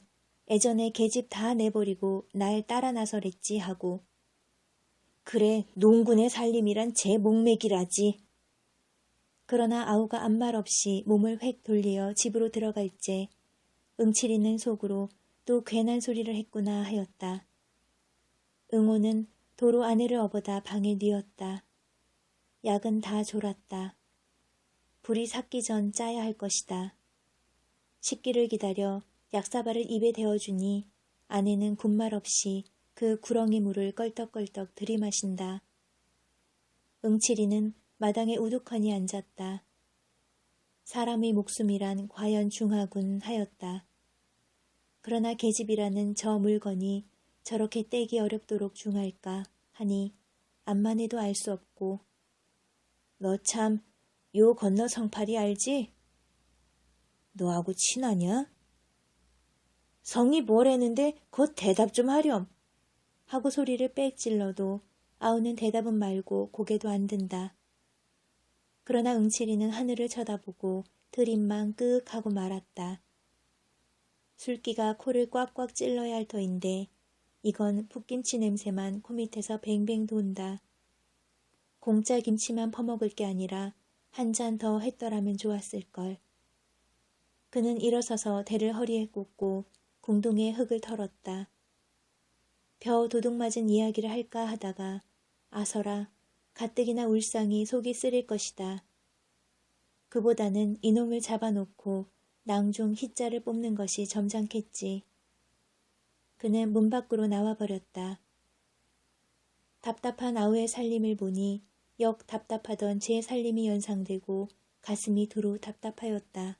애전에 계집 다 내버리고 날 따라 나서랬지 하고 그래 농군의 살림이란 제 목매기라지. 그러나 아우가 아무 말 없이 몸을 획 돌리어 집으로 들어갈째 응칠이는 속으로 또 괜한 소리를 했구나 하였다. 응호는 도로 아내를 업어다 방에 뉘었다. 약은 다 졸았다. 불이 삭기 전 짜야 할 것이다. 식기를 기다려 약사발을 입에 대어주니 아내는 군말 없이 그 구렁이 물을 껄떡껄떡 들이마신다. 응칠이는 마당에 우두커니 앉았다. 사람의 목숨이란 과연 중하군 하였다. 그러나 계집이라는 저 물건이 저렇게 떼기 어렵도록 중할까 하니 암만 해도 알 수 없고 너 참 요 건너 성팔이 알지? 너하고 친하냐? 성이 뭐래는데 곧 대답 좀 하렴 하고 소리를 빽 질러도 아우는 대답은 말고 고개도 안 든다. 그러나 응칠이는 하늘을 쳐다보고 들임만 끄윽하고 말았다. 술기가 코를 꽉꽉 찔러야 할 터인데 이건 풋김치 냄새만 코밑에서 뱅뱅 돈다. 공짜 김치만 퍼먹을 게 아니라 한 잔 더 했더라면 좋았을걸. 그는 일어서서 대를 허리에 꽂고 궁둥이에 흙을 털었다. 벼 도둑 맞은 이야기를 할까 하다가 아서라 가뜩이나 울상이 속이 쓰릴 것이다. 그보다는 이놈을 잡아놓고 낭중 희자를 뽑는 것이 점잖겠지. 그는 문 밖으로 나와버렸다. 답답한 아우의 살림을 보니 역 답답하던 제 살림이 연상되고 가슴이 두루 답답하였다.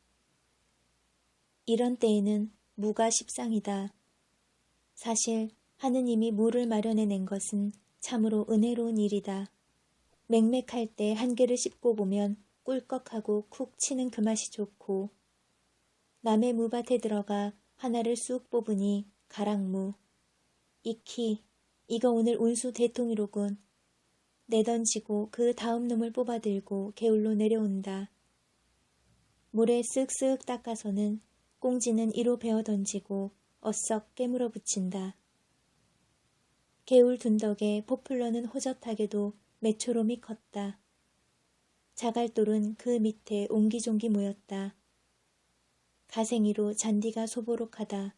이런 때에는 무가 십상이다. 사실 하느님이 무를 마련해낸 것은 참으로 은혜로운 일이다. 맹맥할 때 한 개를 씹고 보면 꿀꺽하고 쿡 치는 그 맛이 좋고 남의 무밭에 들어가 하나를 쑥 뽑으니 가랑무. 이키, 이거 오늘 운수 대통이로군. 내던지고 그 다음 놈을 뽑아들고 개울로 내려온다. 물에 쓱쓱 닦아서는 꽁지는 이로 베어 던지고 어썩 깨물어 붙인다. 개울 둔덕에 포플러는 호젓하게도 메초롬이 컸다. 자갈돌은 그 밑에 옹기종기 모였다. 가생이로 잔디가 소보록하다.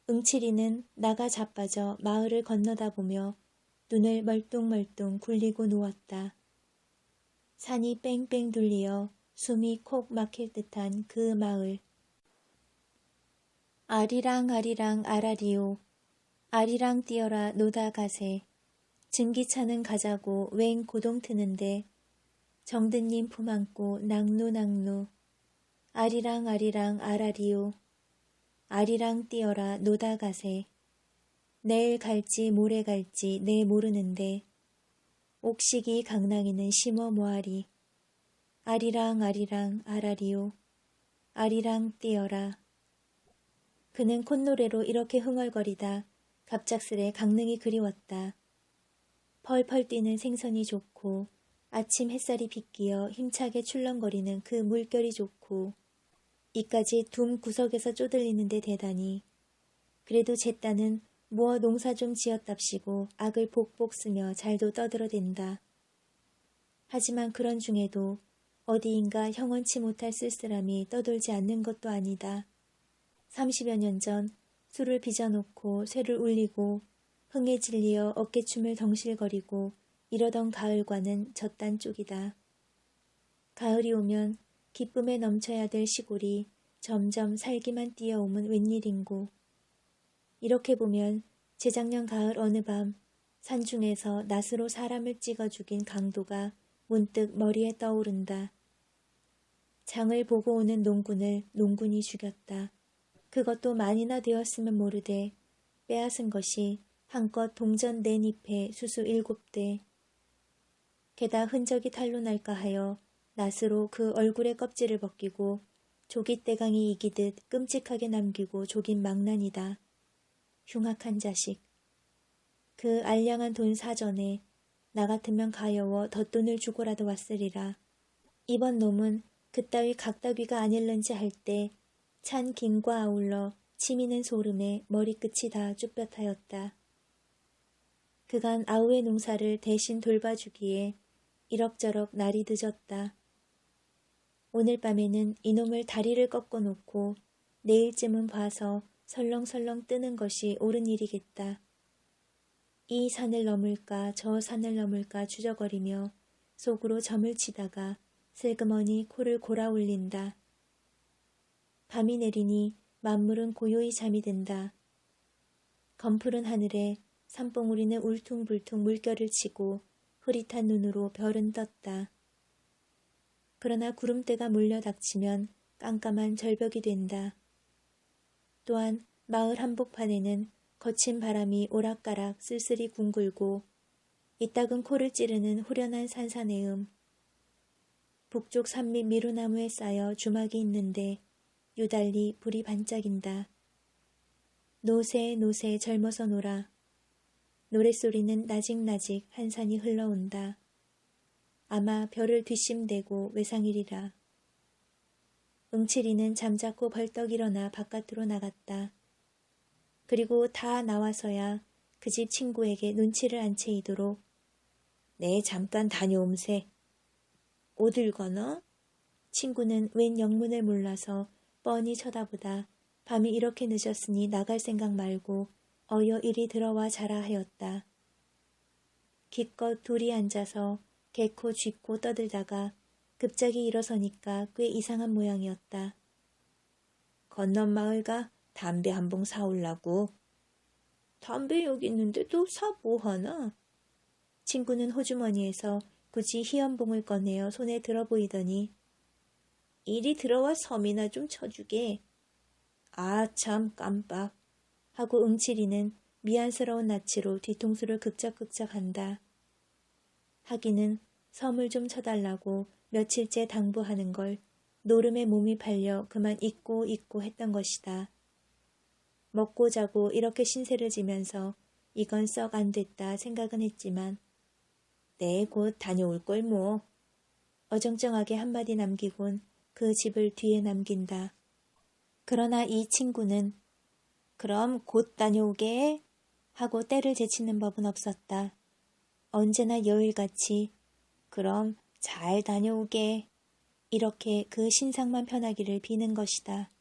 응칠이는 나가 자빠져 마을을 건너다 보며 눈을 멀뚱멀뚱 굴리고 누웠다. 산이 뺑뺑 둘리어 숨이 콕 막힐 듯한 그 마을. 아리랑 아리랑 아라리오. 아리랑 뛰어라 노다 가세. 증기차는 가자고 웽 고동 트는데 정든님 품 안고 낭누낭누. 아리랑 아리랑 아라리오. 아리랑 뛰어라 노다 가세. 내일 갈지 모레 갈지 내 모르는데 옥시기 강낭이는 심어 모아리. 아리랑 아리랑 아라리오. 아리랑 뛰어라. 그는 콧노래로 이렇게 흥얼거리다 갑작스레 강릉이 그리웠다. 펄펄 뛰는 생선이 좋고 아침 햇살이 비끼어 힘차게 출렁거리는 그 물결이 좋고 이까지 둠 구석에서 쪼들리는데 대단히. 그래도 제 딴은 무어 농사 좀 지었답시고 악을 복복 쓰며 잘도 떠들어댄다. 하지만 그런 중에도 어디인가 형언치 못할 쓸쓸함이 떠돌지 않는 것도 아니다. 30여 년 전 술을 빚어놓고 쇠를 울리고 흥에 질리어 어깨춤을 덩실거리고 이러던 가을과는 저딴 쪽이다. 가을이 오면 기쁨에 넘쳐야 될 시골이 점점 살기만 뛰어오면 웬일인고. 이렇게 보면 재작년 가을 어느 밤 산중에서 낫으로 사람을 찍어 죽인 강도가 문득 머리에 떠오른다. 장을 보고 오는 농군을 농군이 죽였다. 그것도 만이나 되었으면 모르되 빼앗은 것이 한껏 동전 4잎에 수수 7대. 게다 흔적이 탄로 날까 하여 낫으로 그 얼굴의 껍질을 벗기고 조깃대강이 이기듯 끔찍하게 남기고 조긴 망난이다. 흉악한 자식. 그 알량한 돈 사전에 나 같으면 가여워 덧돈을 주고라도 왔으리라. 이번 놈은 그따위 각다귀가 아닐런지 할 때 찬 김과 아울러 치미는 소름에 머리끝이 다 쭈뼛하였다. 그간 아우의 농사를 대신 돌봐주기에 이럭저럭 날이 늦었다. 오늘 밤에는 이놈을 다리를 꺾어 놓고 내일쯤은 봐서 설렁설렁 뜨는 것이 옳은 일이겠다. 이 산을 넘을까 저 산을 넘을까 주저거리며 속으로 점을 치다가 슬그머니 코를 골아 올린다. 밤이 내리니 만물은 고요히 잠이 든다. 검푸른 하늘에 산봉우리는 울퉁불퉁 물결을 치고 흐릿한 눈으로 별은 떴다. 그러나 구름대가 몰려 닥치면 깜깜한 절벽이 된다. 또한 마을 한복판에는 거친 바람이 오락가락 쓸쓸히 뒹굴고 이따금 코를 찌르는 후련한 산사내음. 북쪽 산밑 미루나무에 쌓여 주막이 있는데 유달리 불이 반짝인다. 노새 노새 젊어서 놀아. 노랫소리는 나직나직 한 산이 흘러온다. 아마 별을 뒷심대고 외상이리라. 응칠이는 잠자코 벌떡 일어나 바깥으로 나갔다. 그리고 다 나와서야 그 집 친구에게 눈치를 안 채이도록 네 잠깐 다녀옴세. 어딜 가나? 친구는 웬 영문을 몰라서 뻔히 쳐다보다 밤이 이렇게 늦었으니 나갈 생각 말고 어여 이리 들어와 자라 하였다. 기껏 둘이 앉아서 개코 쥐고 떠들다가 급작이 일어서니까 꽤 이상한 모양이었다. 건넌 마을 가 담배 한 봉 사올라고. 담배 여기 있는데 또 사 뭐하나? 친구는 호주머니에서 굳이 희연봉을 꺼내어 손에 들어 보이더니 이리 들어와 섬이나 좀 쳐주게. 아 참 깜빡 하고 응칠이는 미안스러운 낯으로 뒤통수를 극적극적한다. 하기는 섬을 좀 쳐달라고 며칠째 당부하는 걸 노름에 몸이 팔려 그만 잊고 했던 것이다. 먹고 자고 이렇게 신세를 지면서 이건 썩 안 됐다 생각은 했지만 네, 곧 다녀올걸 뭐. 어정쩡하게 한마디 남기곤 그 집을 뒤에 남긴다. 그러나 이 친구는 그럼 곧 다녀오게 하고 때를 제치는 법은 없었다. 언제나 여일같이 그럼 잘 다녀오게 이렇게 그 신상만 편하기를 비는 것이다.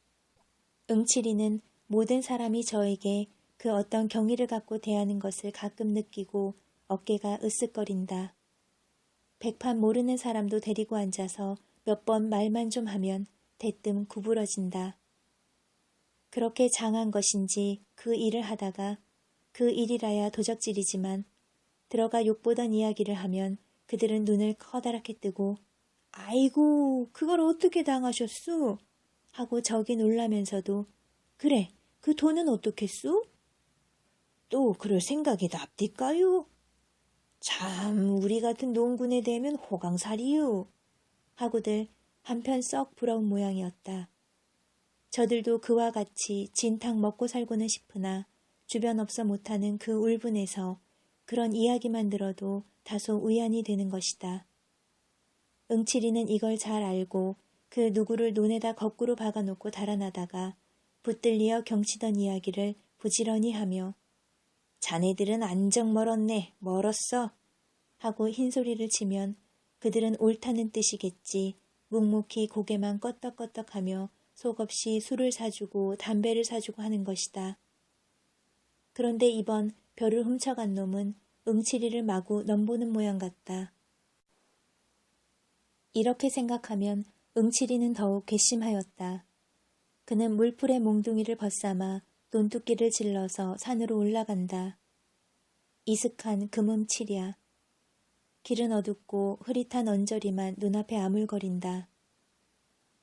응칠이는 모든 사람이 저에게 그 어떤 경의를 갖고 대하는 것을 가끔 느끼고 어깨가 으쓱거린다. 백판 모르는 사람도 데리고 앉아서 몇 번 말만 좀 하면 대뜸 구부러진다. 그렇게 장한 것인지 그 일을 하다가 그 일이라야 도적질이지만 들어가 욕보던 이야기를 하면 그들은 눈을 커다랗게 뜨고 아이고 그걸 어떻게 당하셨수? 하고 저기 놀라면서도 그래 그 돈은 어떻겠수? 또 그럴 생각이 납디까요? 참 우리 같은 농군에 대면 호강살이유 하고들 한편 썩 부러운 모양이었다. 저들도 그와 같이 진탕 먹고 살고는 싶으나 주변 없어 못하는 그 울분에서 그런 이야기만 들어도 다소 위안이 되는 것이다. 응칠이는 이걸 잘 알고 그 누구를 논에다 거꾸로 박아놓고 달아나다가 붙들리어 경치던 이야기를 부지런히 하며 자네들은 안정 멀었네, 멀었어 하고 흰소리를 치면 그들은 옳다는 뜻이겠지 묵묵히 고개만 껐덕껐덕하며 속없이 술을 사주고 담배를 사주고 하는 것이다. 그런데 이번 벼를 훔쳐간 놈은 응칠이를 마구 넘보는 모양 같다. 이렇게 생각하면 응칠이는 더욱 괘씸하였다. 그는 물풀의 몽둥이를 벗삼아 논두끼를 질러서 산으로 올라간다. 이슥한 금음칠이야. 길은 어둡고 흐릿한 언저리만 눈앞에 아물거린다.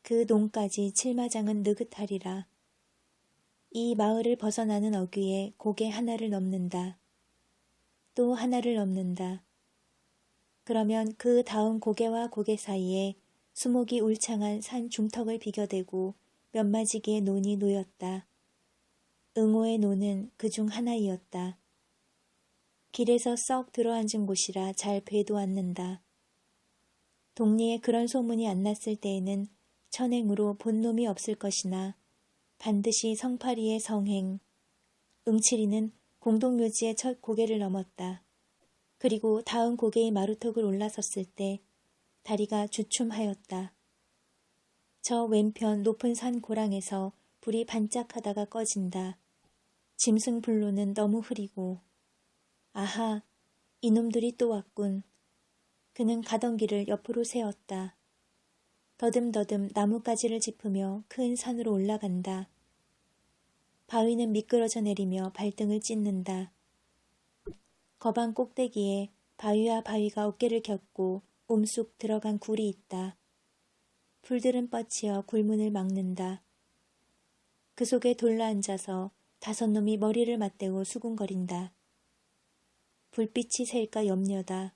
그 논까지 칠마장은 느긋하리라. 이 마을을 벗어나는 어귀에 고개 하나를 넘는다. 또 하나를 넘는다. 그러면 그 다음 고개와 고개 사이에 수목이 울창한 산 중턱을 비겨대고 몇마지기의 논이 놓였다. 응호의 논은 그중 하나이었다. 길에서 썩 들어앉은 곳이라 잘 뵈도 않는다. 동리에 그런 소문이 안 났을 때에는 천행으로 본 놈이 없을 것이나 반드시 성파리의 성행. 응칠이는 공동묘지의 첫 고개를 넘었다. 그리고 다음 고개의 마루턱을 올라섰을 때 다리가 주춤하였다. 저 왼편 높은 산 고랑에서 불이 반짝하다가 꺼진다. 짐승 불로는 너무 흐리고 아하, 이놈들이 또 왔군. 그는 가던 길을 옆으로 세웠다. 더듬더듬 나뭇가지를 짚으며 큰 산으로 올라간다. 바위는 미끄러져 내리며 발등을 찢는다. 거방 꼭대기에 바위와 바위가 어깨를 겹고 움쑥 들어간 굴이 있다. 풀들은 뻗치어 굴문을 막는다. 그 속에 돌라앉아서 5놈이 머리를 맞대고 수군거린다. 불빛이 셀까 염려다.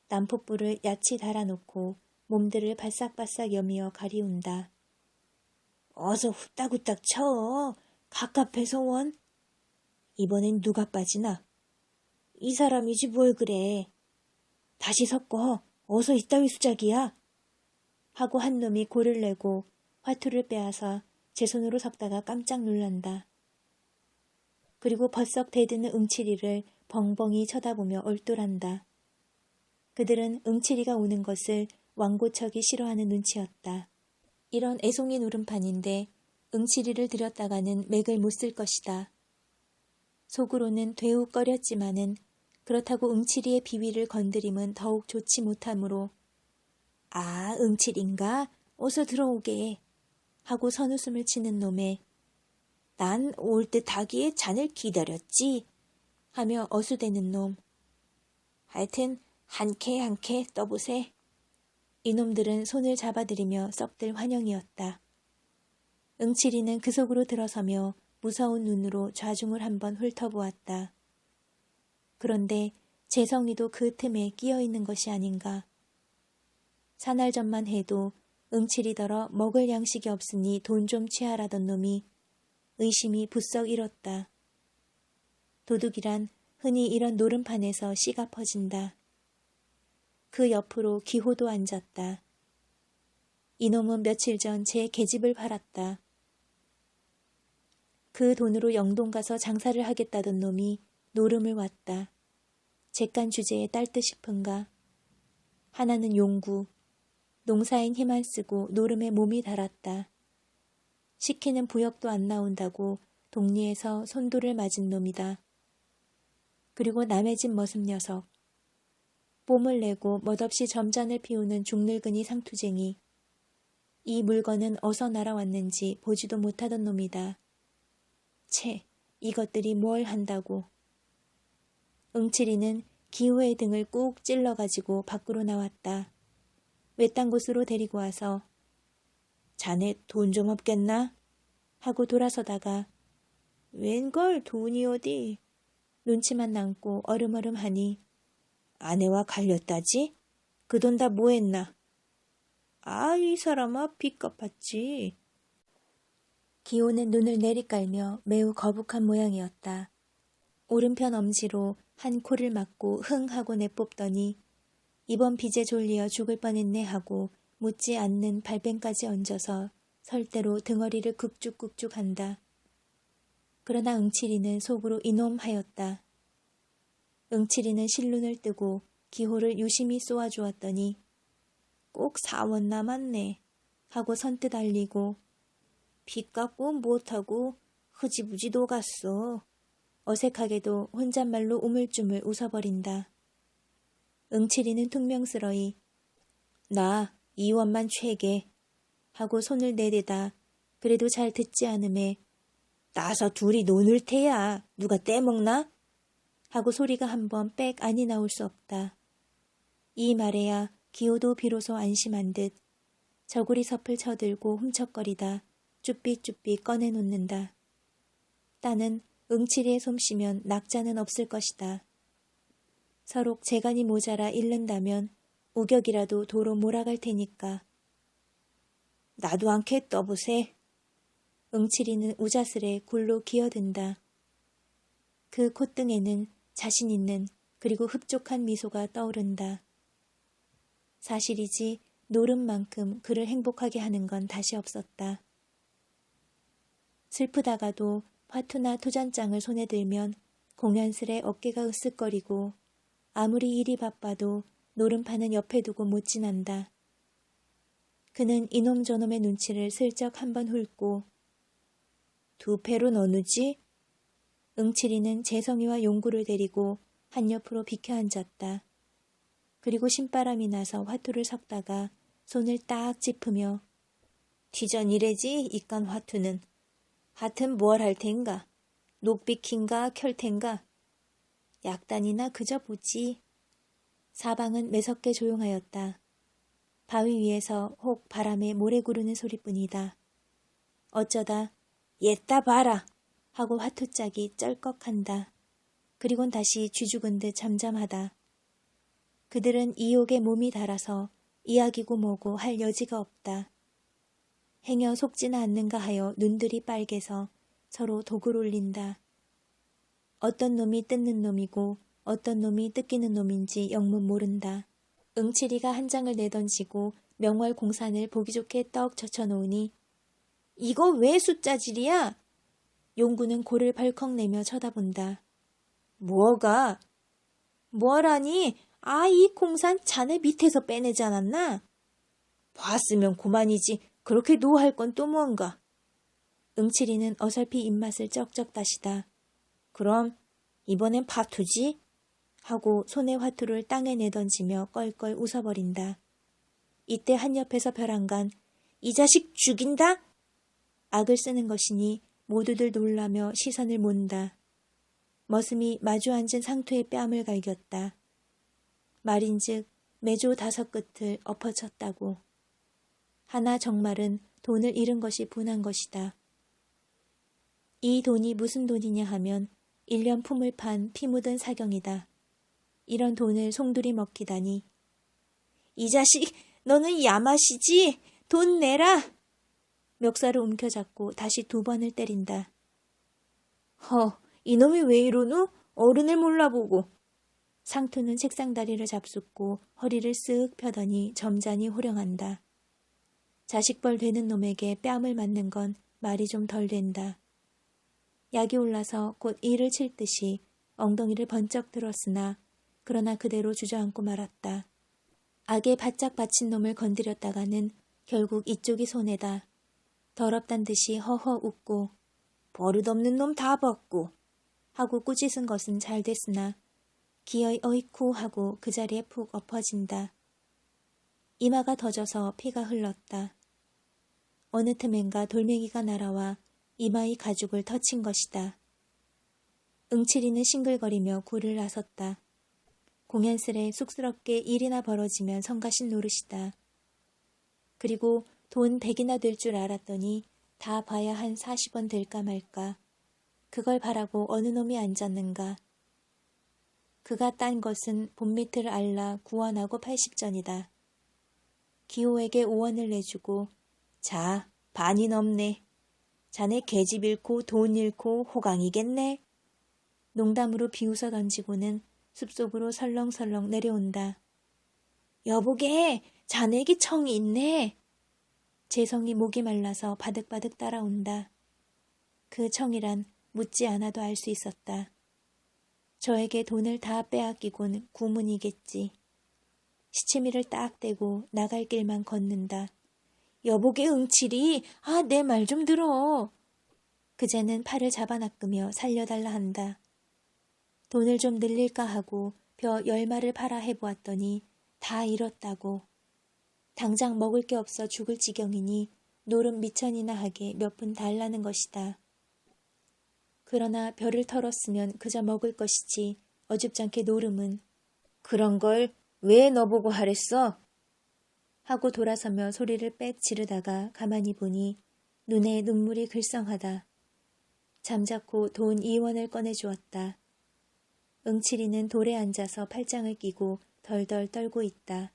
난포불을 야치 달아놓고 몸들을 바싹바싹 여미어 가리운다. 어서 후딱후딱 쳐. 갑갑해서 원. 이번엔 누가 빠지나? 이 사람이지 뭘 그래. 다시 섞어. 어서 이따위 수작이야. 하고 한 놈이 골을 내고 화투를 빼앗아 제 손으로 섞다가 깜짝 놀란다. 그리고 벌썩 대드는 응칠이를 벙벙이 쳐다보며 얼돌한다. 그들은 응칠이가 오는 것을 왕고척이 싫어하는 눈치였다. 이런 애송이 노름판인데 응칠이를 들였다가는 맥을 못 쓸 것이다. 속으로는 되우꺼렸지만은 그렇다고 응칠이의 비위를 건드림은 더욱 좋지 못하므로 아, 응칠인가? 어서 들어오게 하고 선웃음을 치는 놈에 난 올 듯 하기에 잔을 기다렸지 하며 어수대는 놈. 하여튼 한 캐 한 캐 떠보세. 이놈들은 손을 잡아들이며 썩들 환영이었다. 응칠이는 그 속으로 들어서며 무서운 눈으로 좌중을 한번 훑어보았다. 그런데 재성이도 그 틈에 끼어있는 것이 아닌가. 사날 전만 해도 응칠이더러 먹을 양식이 없으니 돈 좀 취하라던 놈이 의심이 부쩍 일었다. 도둑이란 흔히 이런 노름판에서 씨가 퍼진다. 그 옆으로 기호도 앉았다. 이놈은 며칠 전 제 계집을 팔았다. 그 돈으로 영동 가서 장사를 하겠다던 놈이 노름을 왔다. 객간 주제에 딸 듯 싶은가. 하나는 용구, 농사엔 힘 안 쓰고 노름에 몸이 달았다. 시키는 부역도 안 나온다고 동리에서 손도를 맞은 놈이다. 그리고 남의 집 머슴 녀석. 뽐을 내고 멋없이 점잔을 피우는 중늙은이 상투쟁이. 이 물건은 어서 날아왔는지 보지도 못하던 놈이다. 채, 이것들이 뭘 한다고. 응칠이는 기호의 등을 꾹 찔러가지고 밖으로 나왔다. 외딴 곳으로 데리고 와서 자네 돈 좀 없겠나? 하고 돌아서다가 웬걸 돈이 어디? 눈치만 남고 어름어름하니 아내와 갈렸다지? 그 돈 다 뭐했나? 아, 이 사람아 빚 갚았지. 기호는 눈을 내리깔며 매우 거북한 모양이었다. 오른편 엄지로 한 코를 막고 흥 하고 내뽑더니 이번 빚에 졸리어 죽을 뻔했네 하고 묻지 않는 발뱅까지 얹어서 설대로 등허리를 극죽극죽 한다. 그러나 응칠이는 속으로 이놈 하였다. 응칠이는 실눈을 뜨고 기호를 유심히 쏘아주었더니 꼭 4원 남았네 하고 선뜻 알리고 빚 갚고 못하고 흐지부지 녹았어. 어색하게도 혼잣말로 우물쭈물 웃어버린다. 응칠이는 퉁명스러이 나 2원만 최게 하고 손을 내대다 그래도 잘 듣지 않음에 나서 둘이 노늘 테야 누가 떼먹나? 하고 소리가 한번 빽 안이 나올 수 없다. 이 말에야 기호도 비로소 안심한 듯 저고리 섭을 쳐들고 훔척거리다 쭈삐쭈삐 꺼내놓는다. 따는 응칠이의 솜씨면 낙자는 없을 것이다. 서록 재간이 모자라 잃는다면 우격이라도 도로 몰아갈 테니까. 나도 않게 떠보세. 응칠이는 우자스레 굴로 기어든다. 그 콧등에는 자신 있는 그리고 흡족한 미소가 떠오른다. 사실이지 노름만큼 그를 행복하게 하는 건 다시 없었다. 슬프다가도 화투나 투잔장을 손에 들면 공연스레 어깨가 으쓱거리고 아무리 일이 바빠도 노름판은 옆에 두고 못 지난다. 그는 이놈 저놈의 눈치를 슬쩍 한번 훑고 두 패로 어느지? 응칠이는 재성이와 용구를 데리고 한 옆으로 비켜 앉았다. 그리고 신바람이 나서 화투를 섞다가 손을 딱 짚으며 티전 이래지 이깐 화투는. 하튼 뭘 할 텐가? 녹비킨가 켤텐가? 약단이나 그저 보지. 사방은 매섭게 조용하였다. 바위 위에서 혹 바람에 모래 구르는 소리뿐이다. 어쩌다 옛다 봐라 하고 화투짝이 쩔꺽한다. 그리곤 다시 쥐죽은 듯 잠잠하다. 그들은 이옥에 몸이 달아서 이야기고 뭐고 할 여지가 없다. 행여 속지나 않는가 하여 눈들이 빨개서 서로 독을 올린다. 어떤 놈이 뜯는 놈이고 어떤 놈이 뜯기는 놈인지 영문 모른다. 응칠이가 한 장을 내던지고 명월 공산을 보기 좋게 떡 젖혀놓으니 이거 왜 숫자질이야? 용구는 고를 벌컥 내며 쳐다본다. 뭐가? 뭐라니? 아, 이 공산 자네 밑에서 빼내지 않았나? 봤으면 고만이지. 그렇게 노할 건 또 무언가. 응칠이는 어설피 입맛을 쩍쩍 다시다. 그럼 이번엔 파투지? 하고 손에 화투를 땅에 내던지며 껄껄 웃어버린다. 이때 한 옆에서 벼랑간 이 자식 죽인다? 악을 쓰는 것이니 모두들 놀라며 시선을 몬다. 머슴이 마주 앉은 상투의 뺨을 갈겼다. 말인즉 매조 5 끝을 엎어쳤다고. 하나 정말은 돈을 잃은 것이 분한 것이다. 이 돈이 무슨 돈이냐 하면 1년 품을 판 피 묻은 사경이다. 이런 돈을 송두리 먹히다니. 이 자식, 너는 야맛이지? 돈 내라! 멱살을 움켜잡고 다시 2번을 때린다. 이놈이 왜 이러노? 어른을 몰라보고. 상투는 책상 다리를 잡숫고 허리를 쓱 펴더니 점잖이 호령한다. 자식벌 되는 놈에게 뺨을 맞는 건 말이 좀 덜 된다. 약이 올라서 곧 이를 칠 듯이 엉덩이를 번쩍 들었으나 그러나 그대로 주저앉고 말았다. 악에 바짝 받친 놈을 건드렸다가는 결국 이쪽이 손해다. 더럽단 듯이 허허 웃고 버릇없는 놈 다 벗고 하고 꾸짖은 것은 잘 됐으나 기어이 어이쿠 하고 그 자리에 푹 엎어진다. 이마가 터져서 피가 흘렀다. 어느 틈엔가 돌멩이가 날아와 이마의 가죽을 터친 것이다. 응칠이는 싱글거리며 굴을 나섰다. 공연스레 쑥스럽게 일이나 벌어지면 성가신 노릇이다. 그리고 돈 100이나 될 줄 알았더니 다 봐야 한 40원 될까 말까. 그걸 바라고 어느 놈이 앉았는가. 그가 딴 것은 본미트를 알라 9원하고 80전이다. 기호에게 5원을 내주고 자, 반이 넘네. 자네 계집 잃고 돈 잃고 호강이겠네. 농담으로 비웃어 던지고는 숲속으로 설렁설렁 내려온다. 여보게, 자네기 청이 있네. 재성이 목이 말라서 바득바득 따라온다. 그 청이란 묻지 않아도 알 수 있었다. 저에게 돈을 다 빼앗기곤 구문이겠지. 시치미를 딱 떼고 나갈 길만 걷는다. 여보게 응칠이, 내 말 좀 들어. 그제는 팔을 잡아낚으며 살려달라 한다. 돈을 좀 늘릴까 하고 벼 10마를 팔아 해보았더니 다 잃었다고. 당장 먹을 게 없어 죽을 지경이니 노름 미천이나 하게 몇 푼 달라는 것이다. 그러나 벼를 털었으면 그저 먹을 것이지 어줍잖게 노름은 그런 걸 왜 너보고 하랬어? 하고 돌아서며 소리를 빽 지르다가 가만히 보니 눈에 눈물이 글썽하다. 잠자코 돈 2원을 꺼내주었다. 응칠이는 돌에 앉아서 팔짱을 끼고 덜덜 떨고 있다.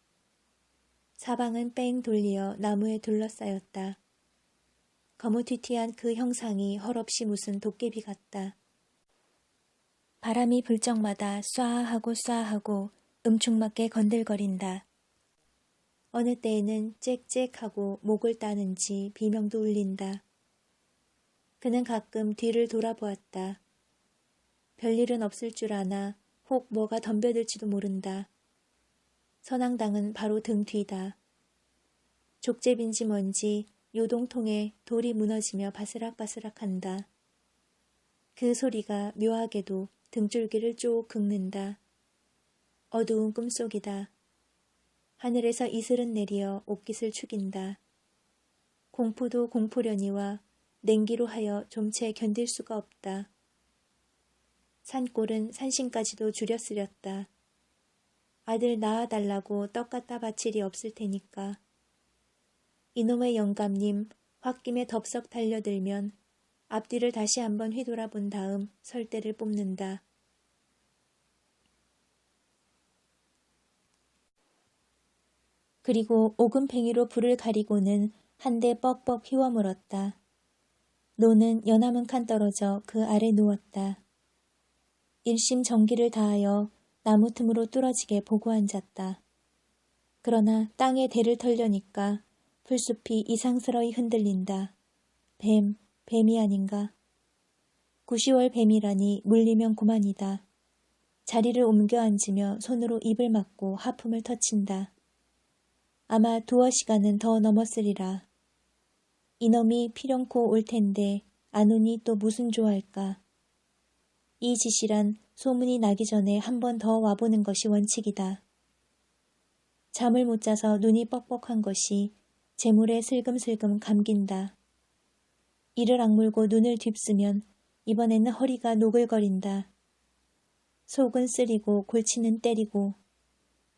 사방은 뺑 돌리어 나무에 둘러싸였다. 거무튀튀한 그 형상이 헐없이 무슨 도깨비 같다. 바람이 불 적마다 쏴하고 쏴하고 음축맞게 건들거린다. 어느 때에는 짹짹하고 목을 따는지 비명도 울린다. 그는 가끔 뒤를 돌아보았다. 별일은 없을 줄 아나 혹 뭐가 덤벼들지도 모른다. 선앙당은 바로 등 뒤다. 족제비인지 뭔지 요동통에 돌이 무너지며 바스락바스락한다. 그 소리가 묘하게도 등줄기를 쭉 긁는다. 어두운 꿈속이다. 하늘에서 이슬은 내리어 옷깃을 축인다. 공포도 공포려니와 냉기로 하여 좀채 견딜 수가 없다. 산골은 산신까지도 줄였으렸다. 아들 낳아달라고 떡 갖다 바칠 이 없을 테니까. 이놈의 영감님 홧김에 덥석 달려들면 앞뒤를 다시 한번 휘돌아본 다음 설대를 뽑는다. 그리고 오금팽이로 불을 가리고는 한 대 뻑뻑 휘어물었다. 노는 연암 한 칸 떨어져 그 아래 누웠다. 일심 정기를 다하여 나무 틈으로 뚫어지게 보고 앉았다. 그러나 땅에 대를 털려니까 풀숲이 이상스러이 흔들린다. 뱀이 아닌가. 9시월 뱀이라니 물리면 고만이다. 자리를 옮겨 앉으며 손으로 입을 막고 하품을 터친다. 아마 2시간은 더 넘었으리라. 이놈이 피령코 올 텐데 안 오니 또 무슨 좋아할까. 이 짓이란 소문이 나기 전에 한 번 더 와보는 것이 원칙이다. 잠을 못 자서 눈이 뻑뻑한 것이 재물에 슬금슬금 감긴다. 이를 악물고 눈을 딥쓰면 이번에는 허리가 노글거린다. 속은 쓰리고 골치는 때리고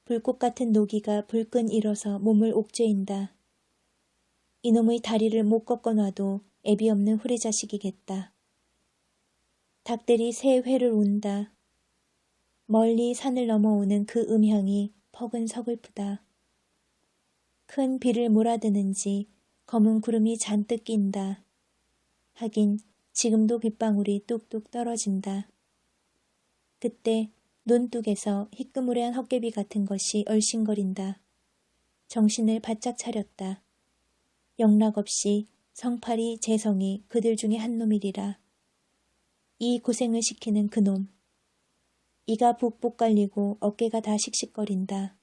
불꽃 같은 노기가 불끈 일어서 몸을 옥죄인다. 이놈의 다리를 못 꺾어놔도 애비 없는 후리 자식이겠다. 닭들이 새 회를 운다. 멀리 산을 넘어오는 그 음향이 퍽은 서글프다. 큰 비를 몰아드는지 검은 구름이 잔뜩 낀다. 하긴 지금도 빗방울이 뚝뚝 떨어진다. 그때 논뚝에서 희끄무레한 헛개비 같은 것이 얼씬거린다. 정신을 바짝 차렸다. 영락없이 성팔이 재성이 그들 중에 한 놈이리라. 이 고생을 시키는 그놈. 이가 북북 깔리고 어깨가 다 씩씩거린다.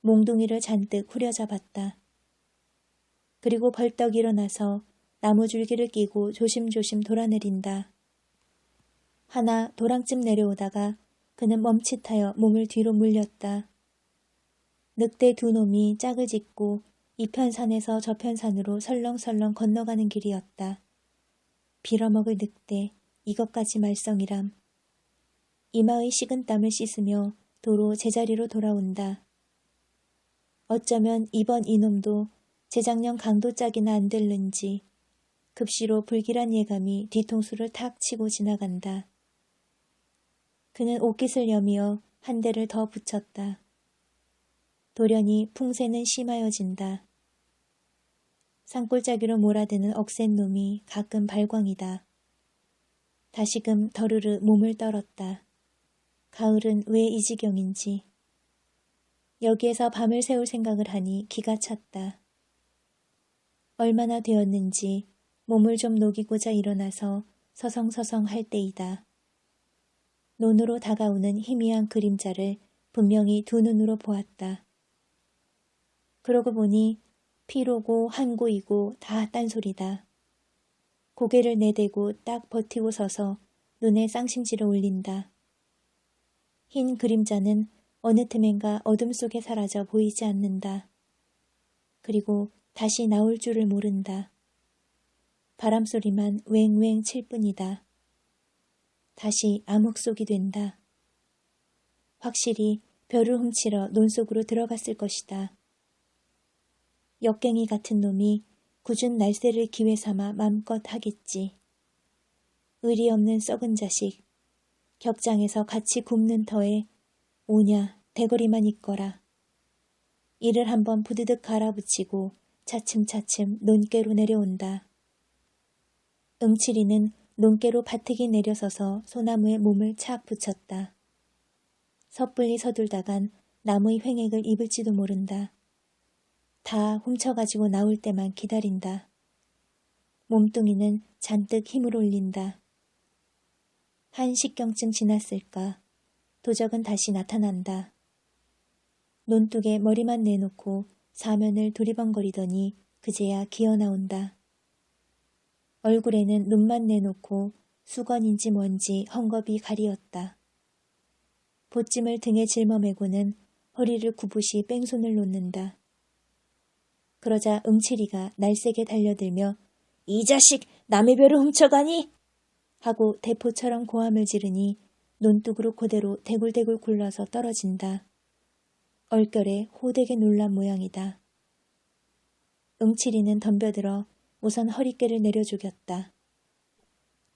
몽둥이를 잔뜩 후려잡았다. 그리고 벌떡 일어나서 나무줄기를 끼고 조심조심 돌아내린다. 하나 도랑쯤 내려오다가 그는 멈칫하여 몸을 뒤로 물렸다. 늑대 두 놈이 짝을 짓고 이편산에서 저편산으로 설렁설렁 건너가는 길이었다. 빌어먹을 늑대, 이것까지 말썽이람. 이마의 식은 땀을 씻으며 도로 제자리로 돌아온다. 어쩌면 이번 이놈도 재작년 강도짝이나 안 들는지 급시로 불길한 예감이 뒤통수를 탁 치고 지나간다. 그는 옷깃을 여미어 한 대를 더 붙였다. 돌연히 풍새는 심하여진다. 산골짜기로 몰아드는 억센 놈이 가끔 발광이다. 다시금 더르르 몸을 떨었다. 가을은 왜 이 지경인지. 여기에서 밤을 새울 생각을 하니 기가 찼다. 얼마나 되었는지 몸을 좀 녹이고자 일어나서 서성서성 할 때이다. 논으로 다가오는 희미한 그림자를 분명히 두 눈으로 보았다. 그러고 보니 피로고 한고이고 다 딴소리다. 고개를 내대고 딱 버티고 서서 눈에 쌍심지를 올린다. 흰 그림자는 어느 틈엔가 어둠 속에 사라져 보이지 않는다. 그리고 다시 나올 줄을 모른다. 바람소리만 웽웽 칠 뿐이다. 다시 암흑속이 된다. 확실히 별을 훔치러 논 속으로 들어갔을 것이다. 역갱이 같은 놈이 굳은 날새를 기회 삼아 맘껏 하겠지. 의리 없는 썩은 자식. 격장에서 같이 굽는 터에 오냐 대거리만 있거라. 이를 한번 부드득 갈아붙이고 차츰차츰 논께로 내려온다. 응칠이는 논께로 바트기 내려서서 소나무에 몸을 착 붙였다. 섣불리 서둘다간 나무의 횡액을 입을지도 모른다. 다 훔쳐가지고 나올 때만 기다린다. 몸뚱이는 잔뜩 힘을 올린다. 한 식경쯤 지났을까 도적은 다시 나타난다. 논둑에 머리만 내놓고 사면을 두리번거리더니 그제야 기어나온다. 얼굴에는 눈만 내놓고 수건인지 뭔지 헝겊이 가리었다. 보찜을 등에 짊어매고는 허리를 굽으시 뺑손을 놓는다. 그러자 응칠이가 날쌔게 달려들며 이 자식 남의 벼를 훔쳐가니? 하고 대포처럼 고함을 지르니 논둑으로 그대로 대굴대굴 굴러서 떨어진다. 얼결에 호되게 놀란 모양이다. 응칠이는 덤벼들어 우선 허리깨를 내려죽였다.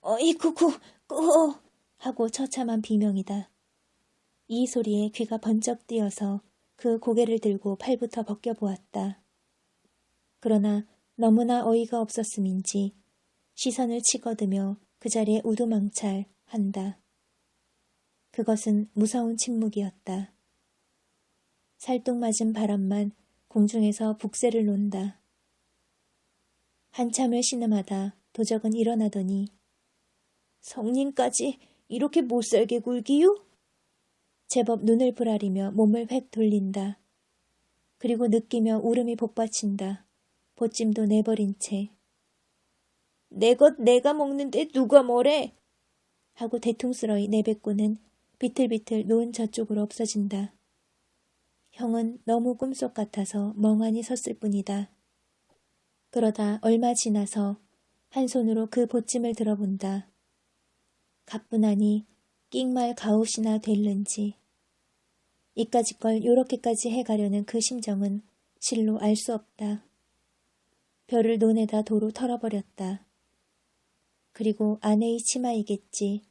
어이쿠쿠 꾸호 하고 처참한 비명이다. 이 소리에 귀가 번쩍 뜨여서 그 고개를 들고 팔부터 벗겨보았다. 그러나 너무나 어이가 없었음인지 시선을 치거드며 그 자리에 우두망찰 한다. 그것은 무서운 침묵이었다. 살뚱맞은 바람만 공중에서 북새를 논다. 한참을 신음하다 도적은 일어나더니 성님까지 이렇게 못살게 굴기유? 제법 눈을 부라리며 몸을 획 돌린다. 그리고 느끼며 울음이 복받친다. 보찜도 내버린 채. 내 것 내가 먹는데 누가 뭐래? 하고 대퉁스러이 내뱉고는 비틀비틀 놓은 저쪽으로 없어진다. 형은 너무 꿈속 같아서 멍하니 섰을 뿐이다. 그러다 얼마 지나서 한 손으로 그 보찜을 들어본다. 가뿐하니 끽말 가옷이나 될는지. 이까짓 걸 요렇게까지 해가려는 그 심정은 실로 알 수 없다. 별을 논에다 도로 털어버렸다. 그리고 아내의 치마이겠지.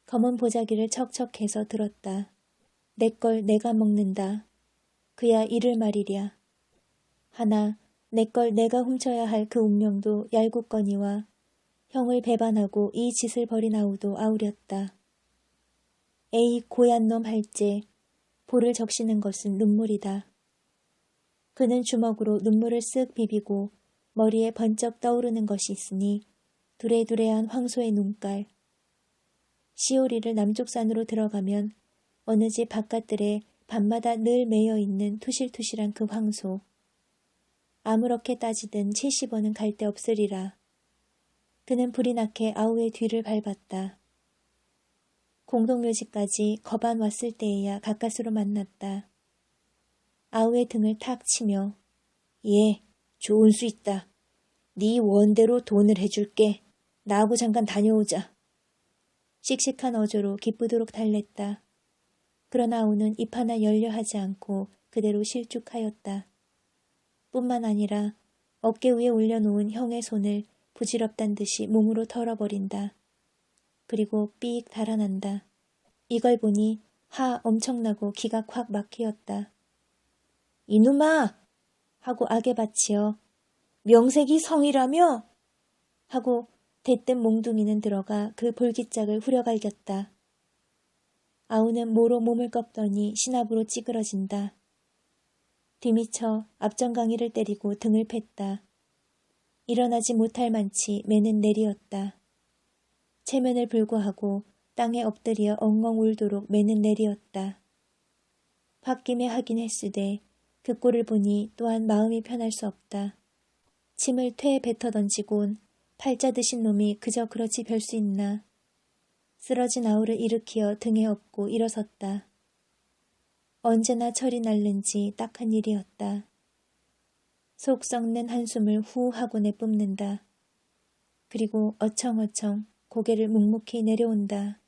검은 보자기를 척척해서 들었다. 내 걸 내가 먹는다. 그야 이를 말이랴. 하나 내 걸 내가 훔쳐야 할 그 운명도 얄궂거니와 형을 배반하고 이 짓을 벌인 아우도 아우렸다. 에이 고얀 놈 할제, 볼을 적시는 것은 눈물이다. 그는 주먹으로 눈물을 쓱 비비고 머리에 번쩍 떠오르는 것이 있으니 두레두레한 황소의 눈깔. 시오리를 남쪽산으로 들어가면 어느 집 바깥들에 밤마다 늘 매여있는 투실투실한 그 황소. 아무렇게 따지든 70원은 갈 데 없으리라. 그는 불이 나게 아우의 뒤를 밟았다. 공동묘지까지 거반 왔을 때에야 가까스로 만났다. 아우의 등을 탁 치며 예, 좋은 수 있다. 네 원대로 돈을 해줄게. 나하고 잠깐 다녀오자. 씩씩한 어조로 기쁘도록 달랬다. 그러나 아우는 입 하나 열려 하지 않고 그대로 실쭉하였다. 뿐만 아니라 어깨 위에 올려놓은 형의 손을 부질없단 듯이 몸으로 털어버린다. 그리고 삑 달아난다. 이걸 보니 하 엄청나고 기가 확 막히었다. 이놈아! 하고 악에 바치어 명색이 성이라며? 하고 대뜸 몽둥이는 들어가 그 볼기짝을 후려갈겼다. 아우는 모로 몸을 꺾더니 신압으로 찌그러진다. 뒤미쳐 앞정강이를 때리고 등을 팼다. 일어나지 못할 만치 매는 내리었다. 체면을 불구하고 땅에 엎드려 엉엉 울도록 매는 내리었다. 홧김에 하긴 했으되 그 꼴을 보니 또한 마음이 편할 수 없다. 침을 퇴에 뱉어 던지곤 팔자 드신 놈이 그저 그렇지 별 수 있나. 쓰러진 아우를 일으키어 등에 업고 일어섰다. 언제나 철이 날는지 딱한 일이었다. 속 썩는 한숨을 후 하고 내뿜는다. 그리고 어청어청 고개를 묵묵히 내려온다.